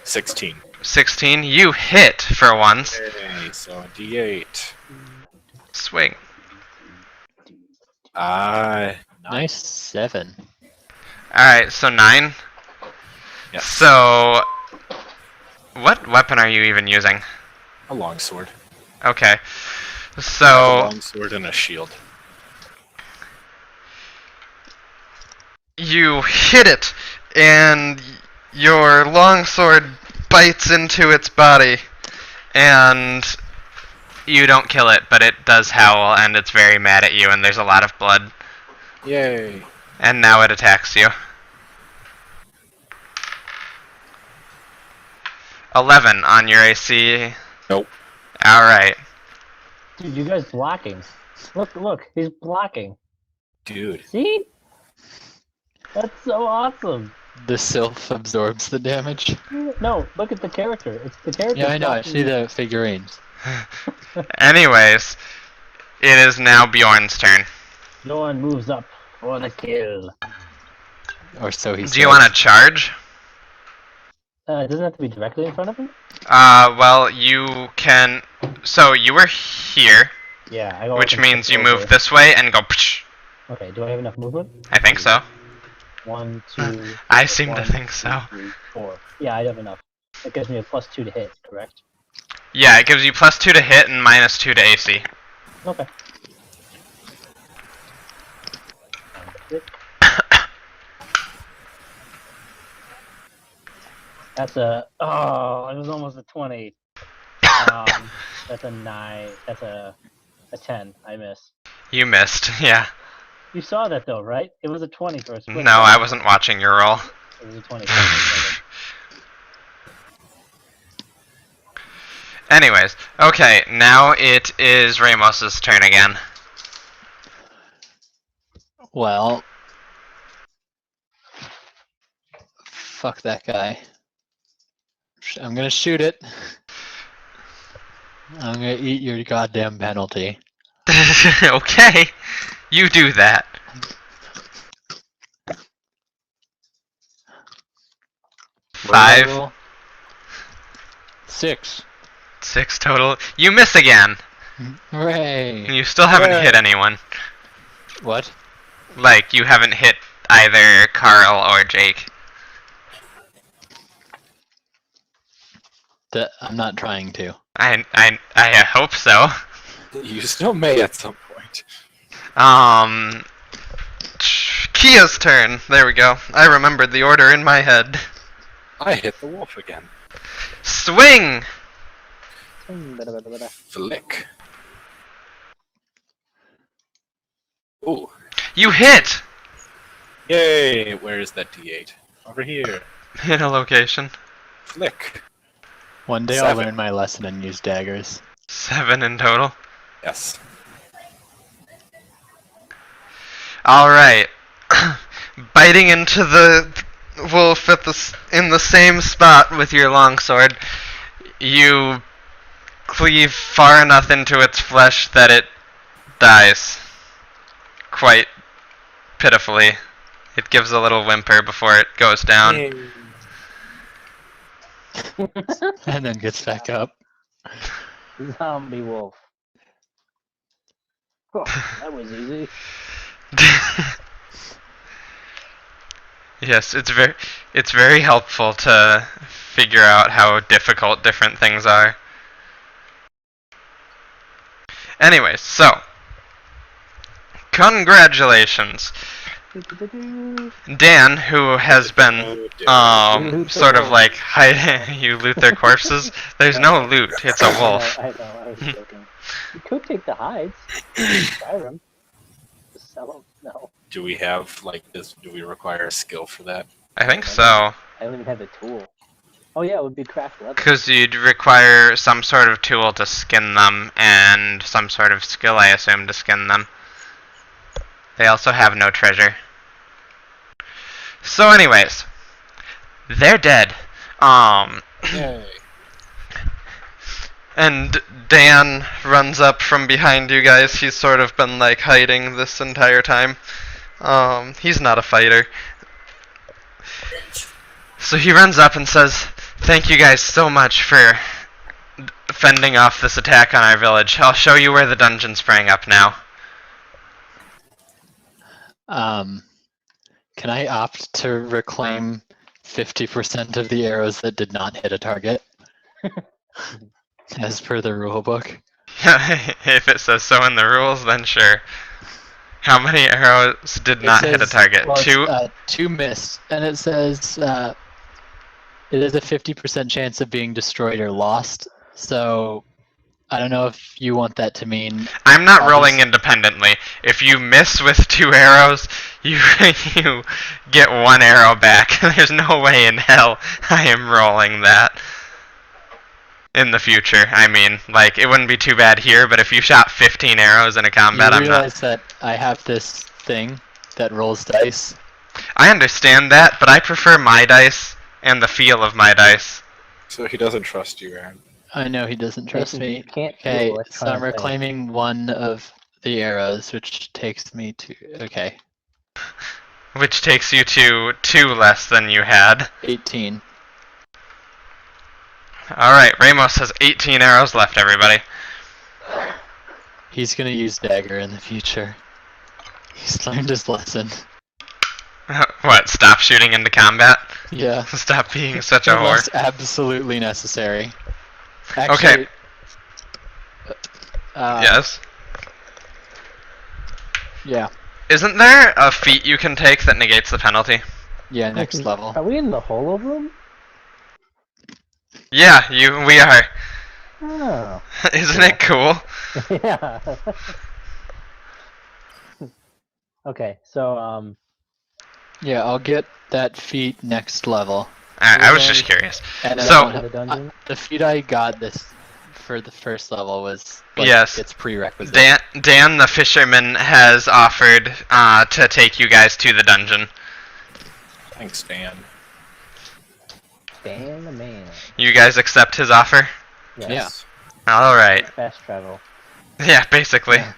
[SPEAKER 4] 16.
[SPEAKER 2] 16? You hit for once.
[SPEAKER 4] Okay, so D8.
[SPEAKER 2] Swing.
[SPEAKER 1] Nice 7.
[SPEAKER 2] Alright, so 9.
[SPEAKER 4] Yes.
[SPEAKER 2] So, what weapon are you even using?
[SPEAKER 4] A longsword.
[SPEAKER 2] Okay.
[SPEAKER 4] A
[SPEAKER 2] So,
[SPEAKER 4] longsword and a shield.
[SPEAKER 2] you hit it, and your longsword bites into its body, and you don't kill it, but it does howl, and it's very mad at you, and there's a lot of blood.
[SPEAKER 4] Yay.
[SPEAKER 2] And now it attacks you. 11 on your AC.
[SPEAKER 4] Nope.
[SPEAKER 2] Alright.
[SPEAKER 3] Dude, you guys blocking. Look, he's blocking.
[SPEAKER 4] Dude.
[SPEAKER 3] See? That's so awesome.
[SPEAKER 1] The sylph absorbs the damage.
[SPEAKER 3] No, look at the character. It's the character.
[SPEAKER 1] Yeah, I know. I
[SPEAKER 3] blocking.
[SPEAKER 1] see the figurines.
[SPEAKER 2] Anyways, it is now Bjorn's turn.
[SPEAKER 3] Bjorn moves up for the kill.
[SPEAKER 1] Or so he says.
[SPEAKER 2] Do you want to charge?
[SPEAKER 3] It doesn't have to be directly in front of him?
[SPEAKER 2] Well, you can... So, you were here,
[SPEAKER 3] Yeah, I go
[SPEAKER 2] which
[SPEAKER 3] up and
[SPEAKER 2] means
[SPEAKER 3] flip
[SPEAKER 2] you move
[SPEAKER 3] over.
[SPEAKER 2] this way and go psh.
[SPEAKER 3] Okay, do I have enough movement?
[SPEAKER 2] I think so.
[SPEAKER 3] 1, 2.
[SPEAKER 2] I seem to
[SPEAKER 3] 1,
[SPEAKER 2] think so.
[SPEAKER 3] 2, 3, 4. Yeah, I have enough. That gives me a +2 to hit, correct?
[SPEAKER 2] Yeah, it gives you +2 to hit and -2 to AC.
[SPEAKER 3] Okay. That's a... Oh, it was almost a 20. That's a 9. That's a 10. I miss.
[SPEAKER 2] You missed, yeah.
[SPEAKER 3] You saw that though, right? It was a 20 for a split.
[SPEAKER 2] No, I wasn't watching your roll.
[SPEAKER 3] It was a 20. For a split.
[SPEAKER 2] Anyways, okay, now it is Raemos' turn again.
[SPEAKER 1] Well. Fuck that guy. I'm gonna shoot it. I'm gonna eat your goddamn penalty.
[SPEAKER 2] Okay, you do that. Five.
[SPEAKER 1] Roll. 6.
[SPEAKER 2] 6 total. You miss again.
[SPEAKER 1] Hooray!
[SPEAKER 2] You still haven't hit anyone.
[SPEAKER 1] What?
[SPEAKER 2] Like, you haven't hit either Carl or Jake.
[SPEAKER 1] I'm not trying to.
[SPEAKER 2] I hope so.
[SPEAKER 4] You still may at some point.
[SPEAKER 2] Keeya's turn. There we go. I remembered the order in my head.
[SPEAKER 4] I hit the wolf again.
[SPEAKER 2] Swing!
[SPEAKER 4] Flick. Ooh.
[SPEAKER 2] You hit!
[SPEAKER 4] Yay! Where is that D8? Over here.
[SPEAKER 2] In a location.
[SPEAKER 4] Flick.
[SPEAKER 1] One day I'll
[SPEAKER 4] 7.
[SPEAKER 1] learn my lesson and use daggers.
[SPEAKER 2] 7 in total.
[SPEAKER 4] Yes.
[SPEAKER 2] Alright. Biting into the wolf in the same spot with your longsword. You cleave far enough into its flesh that it dies. Quite pitifully. It gives a little whimper before it goes down.
[SPEAKER 1] And then gets back up.
[SPEAKER 3] Zombie wolf. Oh, that was easy.
[SPEAKER 2] Yes, it's very helpful to figure out how difficult different things are. Anyways, so congratulations. Dan, who has been sort of like hiding, you loot their corpses. There's no loot, it's a wolf.
[SPEAKER 3] I know, I was joking. You could take the hides. Fire them. Just sell them. No.
[SPEAKER 4] Do we have like this? Do we require a skill for that?
[SPEAKER 2] I think so.
[SPEAKER 3] I don't even have the tool. Oh yeah, it would be craft leather.
[SPEAKER 2] Because you'd require some sort of tool to skin them, and some sort of skill, I assume, to skin them. They also have no treasure. So anyways, they're dead.
[SPEAKER 4] Yay.
[SPEAKER 2] And Dan runs up from behind you guys. He's sort of been like hiding this entire time. He's not a fighter. So he runs up and says, "Thank you guys so much for fending off this attack on our village. I'll show you where the dungeon sprang up now."
[SPEAKER 1] Can I opt to reclaim 50% of the arrows that did not hit a target? As per the rule book.
[SPEAKER 2] If it says so in the rules, then sure. How many arrows did not hit a target?
[SPEAKER 1] Well,
[SPEAKER 2] Two?
[SPEAKER 1] Two missed. And it says it is a 50% chance of being destroyed or lost. So I don't know if you want that to mean...
[SPEAKER 2] I'm not rolling independently. If you miss with 2 arrows, you get 1 arrow back. There's no way in hell I am rolling that. In the future, I mean, like, it wouldn't be too bad here, but if you shot 15 arrows in a combat, I'm not...
[SPEAKER 1] You realize that I have this thing that rolls dice?
[SPEAKER 2] I understand that, but I prefer my dice and the feel of my dice.
[SPEAKER 4] So he doesn't trust you, Aaron.
[SPEAKER 1] I know he doesn't trust
[SPEAKER 3] You
[SPEAKER 1] me.
[SPEAKER 3] can't feel
[SPEAKER 1] Okay, so
[SPEAKER 3] electronic
[SPEAKER 1] I'm reclaiming 1 of the arrows, which takes me to... Okay.
[SPEAKER 2] Which takes you to 2 less than you had.
[SPEAKER 1] 18.
[SPEAKER 2] Alright, Raemos has 18 arrows left, everybody.
[SPEAKER 1] He's gonna use dagger in the future. He's learned his lesson.
[SPEAKER 2] What, stop shooting into combat?
[SPEAKER 1] Yeah.
[SPEAKER 2] Stop being such a whore.
[SPEAKER 1] Unless absolutely necessary. Actually,
[SPEAKER 2] Okay. Yes?
[SPEAKER 1] Yeah.
[SPEAKER 2] Isn't there a feat you can take that negates the penalty?
[SPEAKER 1] Yeah, next level.
[SPEAKER 3] Are we in the holo room?
[SPEAKER 2] Yeah, we are.
[SPEAKER 3] Oh.
[SPEAKER 2] Isn't it cool?
[SPEAKER 3] Yeah. Okay, so
[SPEAKER 1] Yeah, I'll get that feat next level.
[SPEAKER 2] I was just curious.
[SPEAKER 1] And then
[SPEAKER 2] So-
[SPEAKER 1] I'll
[SPEAKER 3] the dungeon?
[SPEAKER 1] the feat I got this for the first level was like,
[SPEAKER 2] Yes.
[SPEAKER 1] it's prerequisite.
[SPEAKER 2] Dan the fisherman has offered to take you guys to the dungeon.
[SPEAKER 4] Thanks, Dan.
[SPEAKER 3] Dan the man.
[SPEAKER 2] You guys accept his offer?
[SPEAKER 3] Yes.
[SPEAKER 2] Alright.
[SPEAKER 3] Fast travel.
[SPEAKER 2] Yeah, basically.
[SPEAKER 1] Yeah.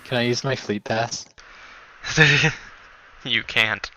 [SPEAKER 1] Can I use my fleet pass?
[SPEAKER 2] You can't.